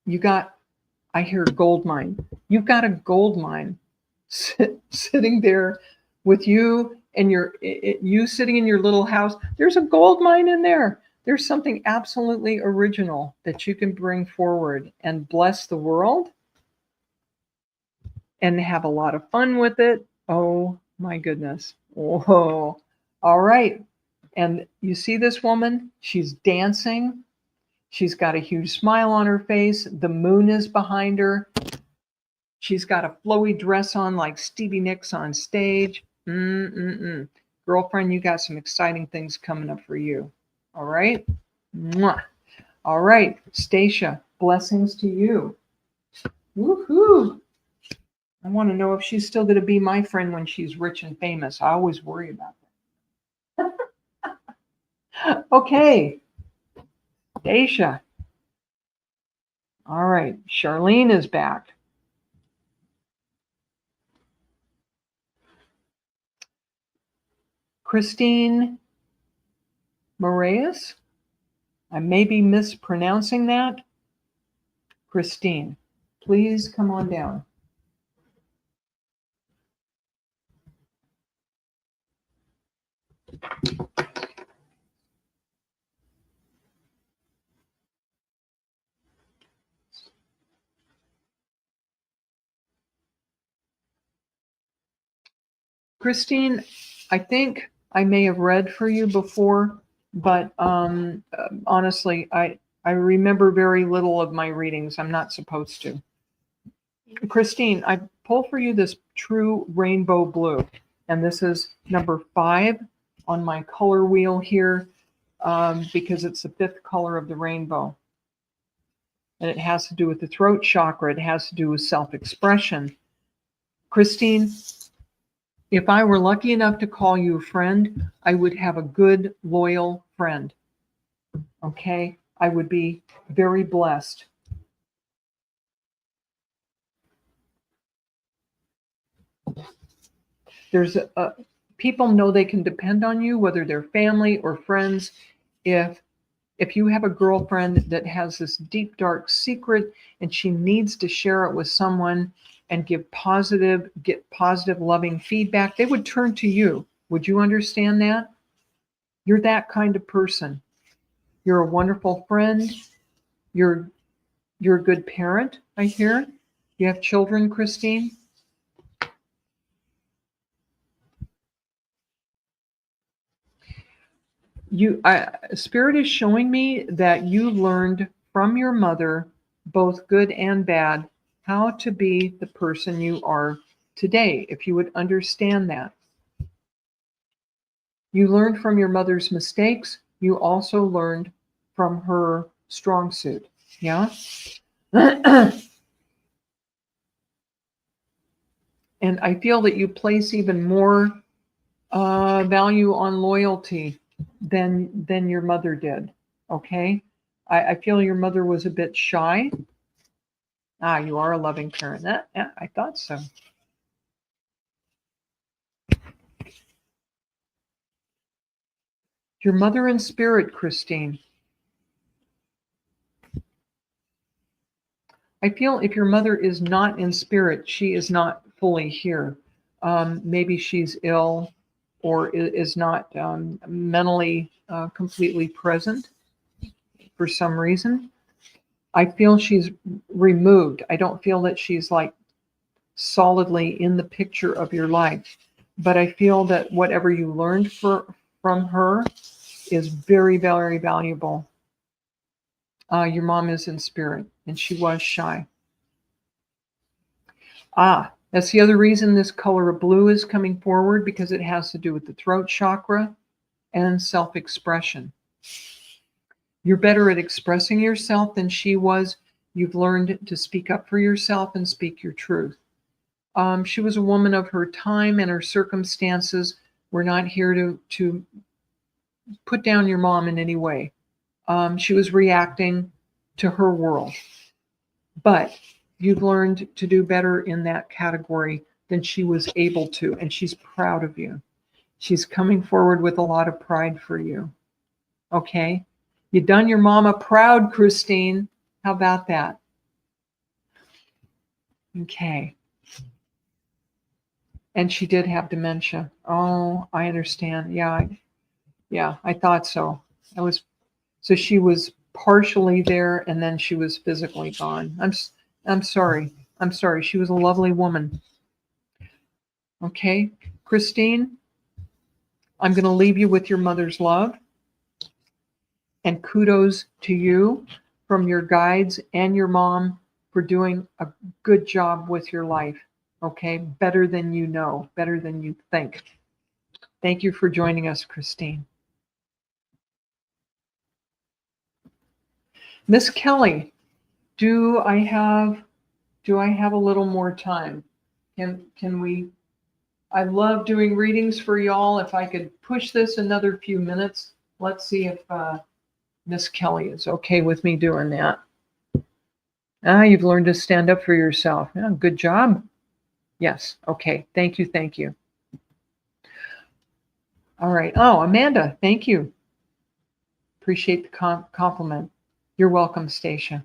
You got, I hear gold mine. You've got a gold mine sitting there with you and you sitting in your little house. There's a gold mine in there. There's something absolutely original that you can bring forward and bless the world and have a lot of fun with it. Oh my goodness. Whoa. All right. And you see this woman? She's dancing. She's got a huge smile on her face. The moon is behind her. She's got a flowy dress on like Stevie Nicks on stage. Girlfriend, you got some exciting things coming up for you. All right? Mwah. All right, Stacia, blessings to you. Woohoo! I want to know if she's still going to be my friend when she's rich and famous. I always worry about that. Okay, Stacia. All right, Charlene is back. Christine Moraes. I may be mispronouncing that. Christine, please come on down. Christine, I think I may have read for you before, but honestly, I remember very little of my readings. I'm not supposed to. Christine, I pull for you this true rainbow blue, and this is number 5 on my color wheel here because it's the 5th color of the rainbow. And it has to do with the throat chakra. It has to do with self-expression. Christine, if I were lucky enough to call you a friend, I would have a good, loyal friend. Okay? I would be very blessed. There's people know they can depend on you, whether they're family or friends. If you have a girlfriend that has this deep, dark secret and she needs to share it with someone and get positive, loving feedback, they would turn to you. Would you understand that? You're that kind of person. You're a wonderful friend. You're a good parent, I hear. You have children, Christine? Spirit is showing me that you learned from your mother, both good and bad, how to be the person you are today. If you would understand that, you learned from your mother's mistakes. You also learned from her strong suit. Yeah. And I feel that you place even more value on loyalty than your mother did. Okay. I feel your mother was a bit shy. Ah, you are a loving parent. Yeah, I thought so. Your mother in spirit, Christine. I feel if your mother is not in spirit, she is not fully here. Maybe she's ill or is not mentally completely present for some reason. I feel she's removed. I don't feel that she's like solidly in the picture of your life, but I feel that whatever you learned from her is very, very valuable. Your mom is in spirit, and she was shy. That's the other reason this color of blue is coming forward, because it has to do with the throat chakra and self-expression. You're better at expressing yourself than she was. You've learned to speak up for yourself and speak your truth. She was a woman of her time and her circumstances. We're not here to put down your mom in any way. She was reacting to her world. But you've learned to do better in that category than she was able to, and she's proud of you. She's coming forward with a lot of pride for you. Okay? You done your mama proud, Christine. How about that? Okay. And she did have dementia. Oh, I understand. Yeah, I thought so. So she was partially there and then she was physically gone. I'm sorry. I'm sorry. She was a lovely woman. Okay, Christine, I'm going to leave you with your mother's love and kudos to you from your guides and your mom for doing a good job with your life. Okay, better than you know, better than you think. Thank you for joining us, Christine. Miss Kelly, do I have a little more time? Can we? I love doing readings for y'all. If I could push this another few minutes, let's see if Miss Kelly is okay with me doing that. You've learned to stand up for yourself. Yeah, good job. Yes. Okay. Thank you. Thank you. All right. Oh, Amanda, thank you. Appreciate the compliment. You're welcome, Stacia.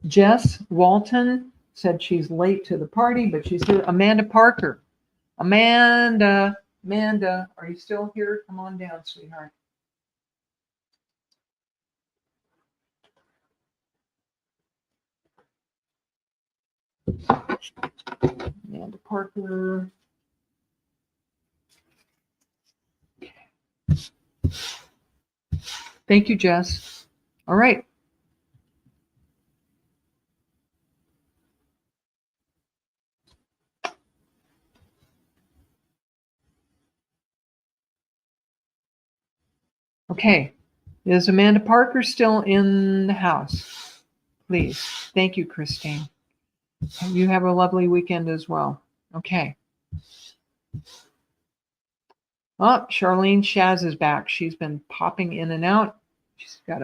Jess Walton said she's late to the party, but she's here. Amanda Parker. Amanda, are you still here? Come on down, sweetheart. Amanda Parker. Okay. Thank you, Jess. All right. Okay. Is Amanda Parker still in the house? Please. Thank you, Christine. You have a lovely weekend as well. Okay. Oh, Charlene Shaz is back. She's been popping in and out. She's got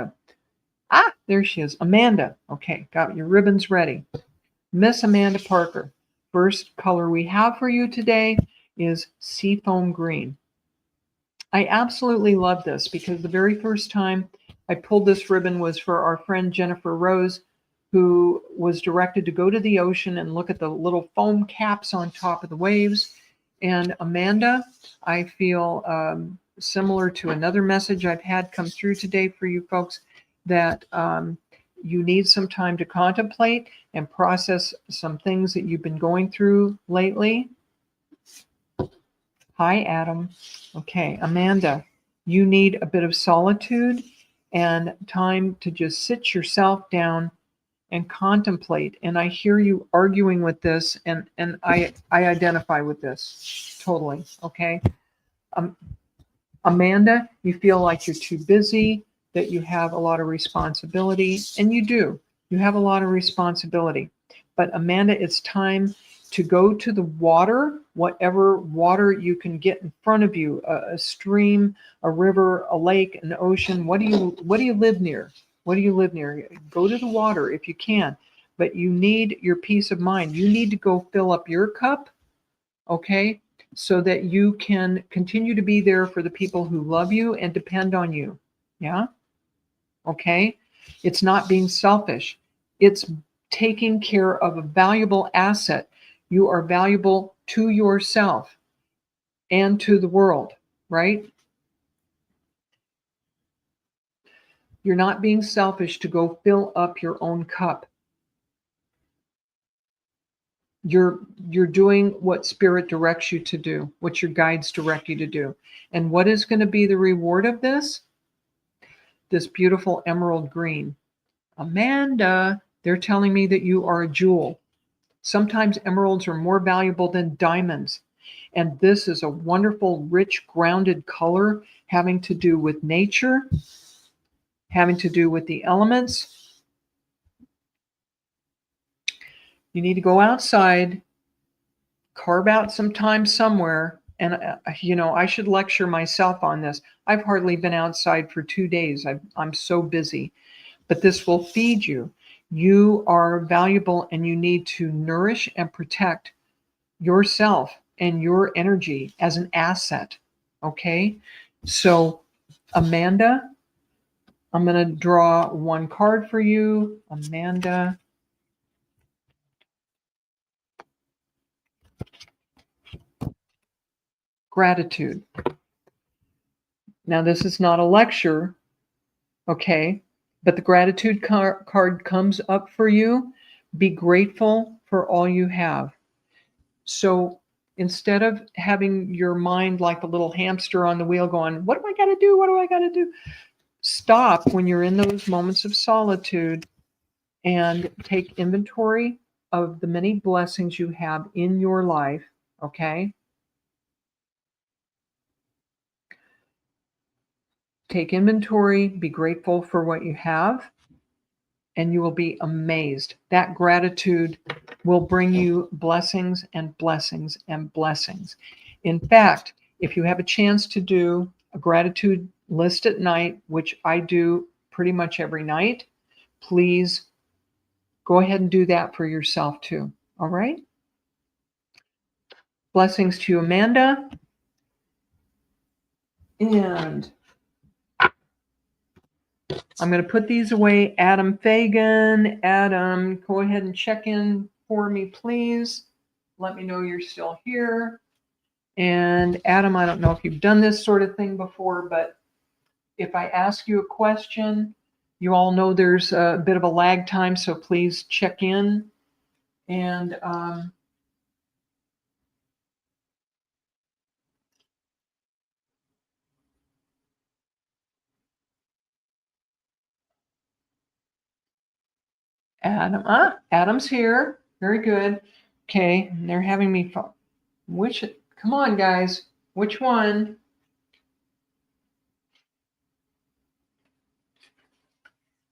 there she is. Amanda. Okay, got your ribbons ready. Miss Amanda Parker. First color we have for you today is Seafoam Green. I absolutely love this because the very first time I pulled this ribbon was for our friend Jennifer Rose, who was directed to go to the ocean and look at the little foam caps on top of the waves. And Amanda, I feel similar to another message I've had come through today for you folks, that you need some time to contemplate and process some things that you've been going through lately. Hi, Adam. Okay, Amanda, you need a bit of solitude and time to just sit yourself down and contemplate. And I hear you arguing with this, and I identify with this totally. Okay, um, Amanda, you feel like you're too busy, that you have a lot of responsibility, and you do. You have a lot of responsibility. But Amanda, it's time to go to the water, whatever water you can get in front of you, a stream, a river, a lake, an ocean. What do you live near? What do you live near? Go to the water if you can. But you need your peace of mind. You need to go fill up your cup, okay? So that you can continue to be there for the people who love you and depend on you. Yeah? Okay? It's not being selfish. It's taking care of a valuable asset. You are valuable to yourself and to the world, right? You're not being selfish to go fill up your own cup. You're doing what spirit directs you to do, what your guides direct you to do. And what is going to be the reward of this? This beautiful emerald green. Amanda, they're telling me that you are a jewel. Sometimes emeralds are more valuable than diamonds. And this is a wonderful, rich, grounded color having to do with nature, having to do with the elements. You need to go outside, carve out some time somewhere. And, I should lecture myself on this. I've hardly been outside for 2 days. I'm so busy. But this will feed you. You are valuable and you need to nourish and protect yourself and your energy as an asset. Okay? So, Amanda, I'm going to draw one card for you. Amanda. Gratitude. Now, this is not a lecture, okay? But the gratitude card comes up for you. Be grateful for all you have. So instead of having your mind like a little hamster on the wheel going, what do I got to do? What do I got to do? Stop when you're in those moments of solitude and take inventory of the many blessings you have in your life, okay? Take inventory, be grateful for what you have, and you will be amazed. That gratitude will bring you blessings and blessings and blessings. In fact, if you have a chance to do a gratitude list at night, which I do pretty much every night, please go ahead and do that for yourself too. All right? Blessings to you, Amanda. And I'm going to put these away. Adam Fagan. Adam, go ahead and check in for me, please. Let me know you're still here. And Adam, I don't know if you've done this sort of thing before, but if I ask you a question, you all know there's a bit of a lag time, so please check in. And Adam's here. Very good. Okay, and they're having me. Come on, guys. Which one?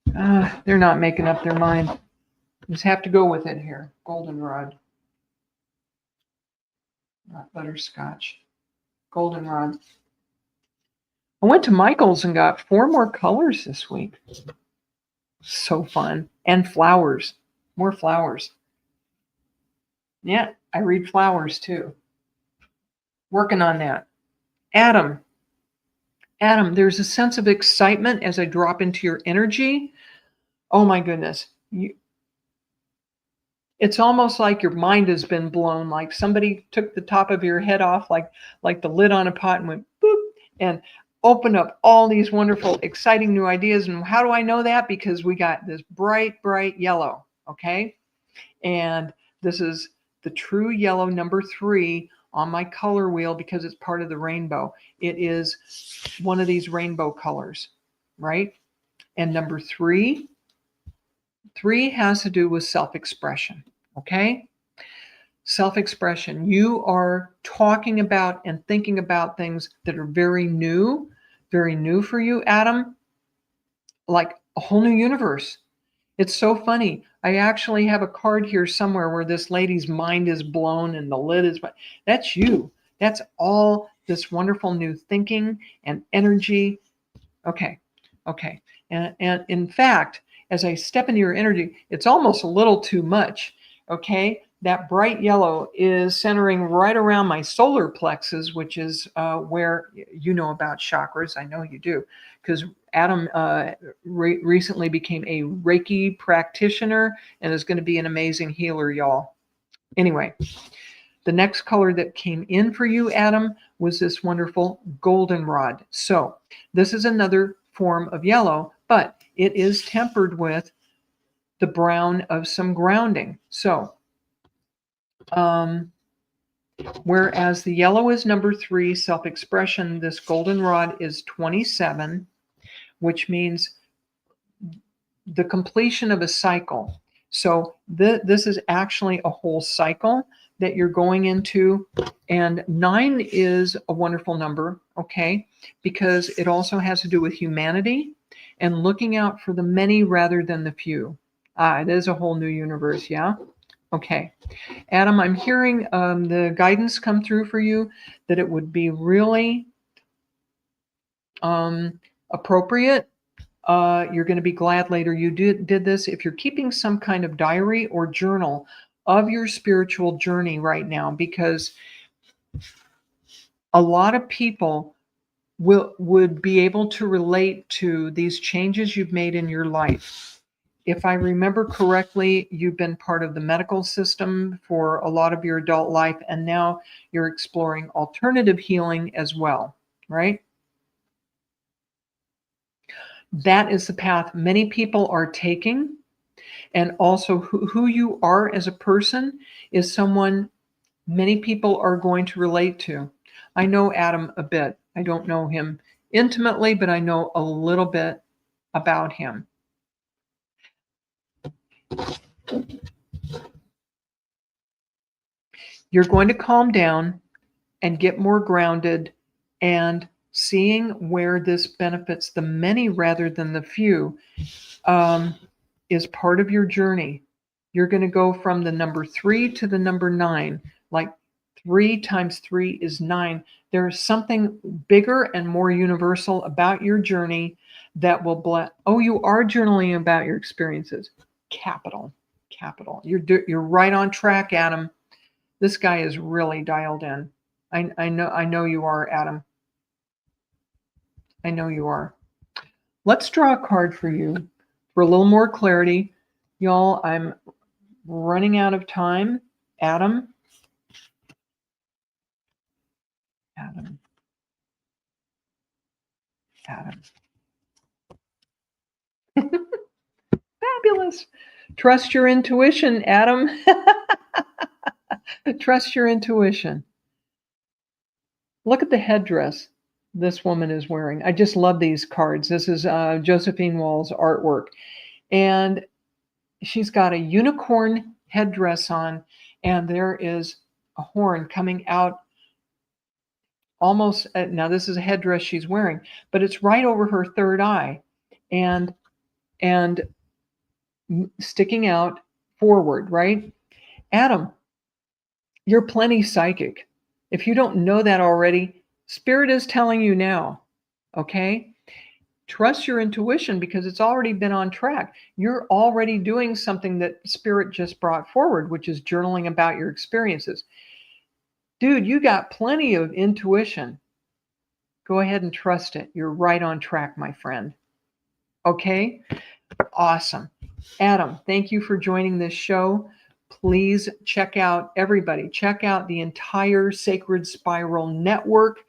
They're not making up their mind. Just have to go with it here. Goldenrod. Not butterscotch. Goldenrod. I went to Michael's and got 4 more colors this week. So fun. And flowers. More flowers. Yeah, I read flowers too. Working on that. Adam, there's a sense of excitement as I drop into your energy. Oh my goodness. It's almost like your mind has been blown, like somebody took the top of your head off, like the lid on a pot and went boop. And open up all these wonderful, exciting new ideas. And how do I know that? Because we got this bright, bright yellow, okay? And this is the true yellow, number 3 on my color wheel because it's part of the rainbow. It is one of these rainbow colors, right? And number 3 has to do with self-expression, okay? Self-expression. You are talking about and thinking about things that are very new for you, Adam, like a whole new universe. It's so funny. I actually have a card here somewhere where this lady's mind is blown and the lid is, that's you. That's all this wonderful new thinking and energy. Okay. And in fact, as I step into your energy, it's almost a little too much. Okay. That bright yellow is centering right around my solar plexus, which is where you know about chakras. I know you do, because Adam recently became a Reiki practitioner and is going to be an amazing healer, y'all. Anyway, the next color that came in for you, Adam, was this wonderful goldenrod. So this is another form of yellow, but it is tempered with the brown of some grounding. So whereas the yellow is number 3, self-expression, this goldenrod is 27, which means the completion of a cycle. So this is actually a whole cycle that you're going into. And 9 is a wonderful number, okay, because it also has to do with humanity and looking out for the many rather than the few. It is a whole new universe, yeah? Okay. Adam, I'm hearing the guidance come through for you that it would be really appropriate. You're going to be glad later you did this. If you're keeping some kind of diary or journal of your spiritual journey right now, because a lot of people would be able to relate to these changes you've made in your life. If I remember correctly, you've been part of the medical system for a lot of your adult life, and now you're exploring alternative healing as well, right? That is the path many people are taking. And also who you are as a person is someone many people are going to relate to. I know Adam a bit. I don't know him intimately, but I know a little bit about him. You're going to calm down and get more grounded, and seeing where this benefits the many rather than the few is part of your journey. You're going to go from the number 3 to the number 9. Like 3 times 3 is 9. There's something bigger and more universal about your journey that will bless. Oh, you are journaling about your experiences. Capital. You're right on track, Adam. This guy is really dialed in. I know you are, Adam. I know you are. Let's draw a card for you for a little more clarity. Y'all, I'm running out of time. Adam. Fabulous. Trust your intuition, Adam. Trust your intuition. Look at the headdress this woman is wearing. I just love these cards. This is Josephine Wall's artwork. And she's got a unicorn headdress on, and there is a horn coming out almost. Now, this is a headdress she's wearing, but it's right over her third eye and sticking out forward, right? Adam, you're plenty psychic. If you don't know that already, Spirit is telling you now, okay? Trust your intuition because it's already been on track. You're already doing something that Spirit just brought forward, which is journaling about your experiences. Dude, you got plenty of intuition. Go ahead and trust it. You're right on track, my friend. Okay? Awesome. Adam, thank you for joining this show. Please check out the entire Sacred Spiral Network.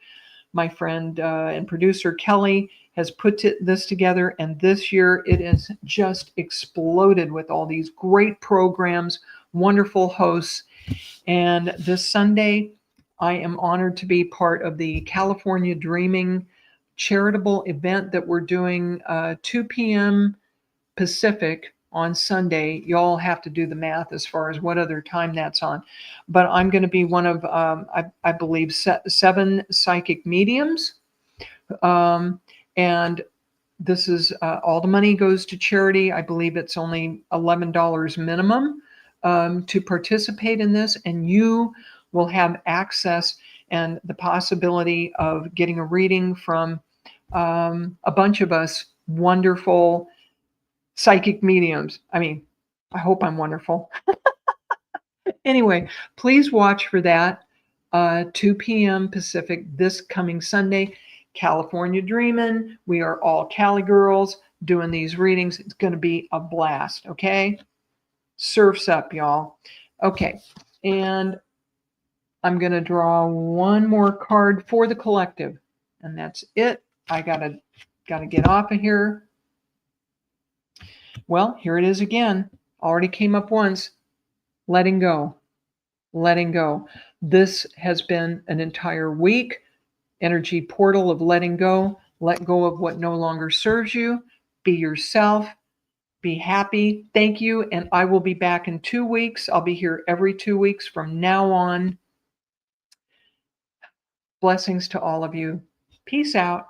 My friend and producer Kelly has put this together, and this year it has just exploded with all these great programs, wonderful hosts. And this Sunday, I am honored to be part of the California Dreaming charitable event that we're doing 2 p.m. Pacific on Sunday. Y'all have to do the math as far as what other time that's on. But I'm going to be one of, I believe, 7 psychic mediums. And this is all the money goes to charity. I believe it's only $11 minimum to participate in this, and you will have access and the possibility of getting a reading from a bunch of us wonderful psychic mediums. I mean, I hope I'm wonderful. Anyway, please watch for that. 2 p.m. Pacific this coming Sunday. California Dreamin'. We are all Cali girls doing these readings. It's going to be a blast, okay? Surf's up, y'all. Okay, and I'm going to draw one more card for the collective, and that's it. I gotta get off of here. Well, here it is again. Already came up once. Letting go. Letting go. This has been an entire week. Energy portal of letting go. Let go of what no longer serves you. Be yourself. Be happy. Thank you. And I will be back in 2 weeks. I'll be here every 2 weeks from now on. Blessings to all of you. Peace out.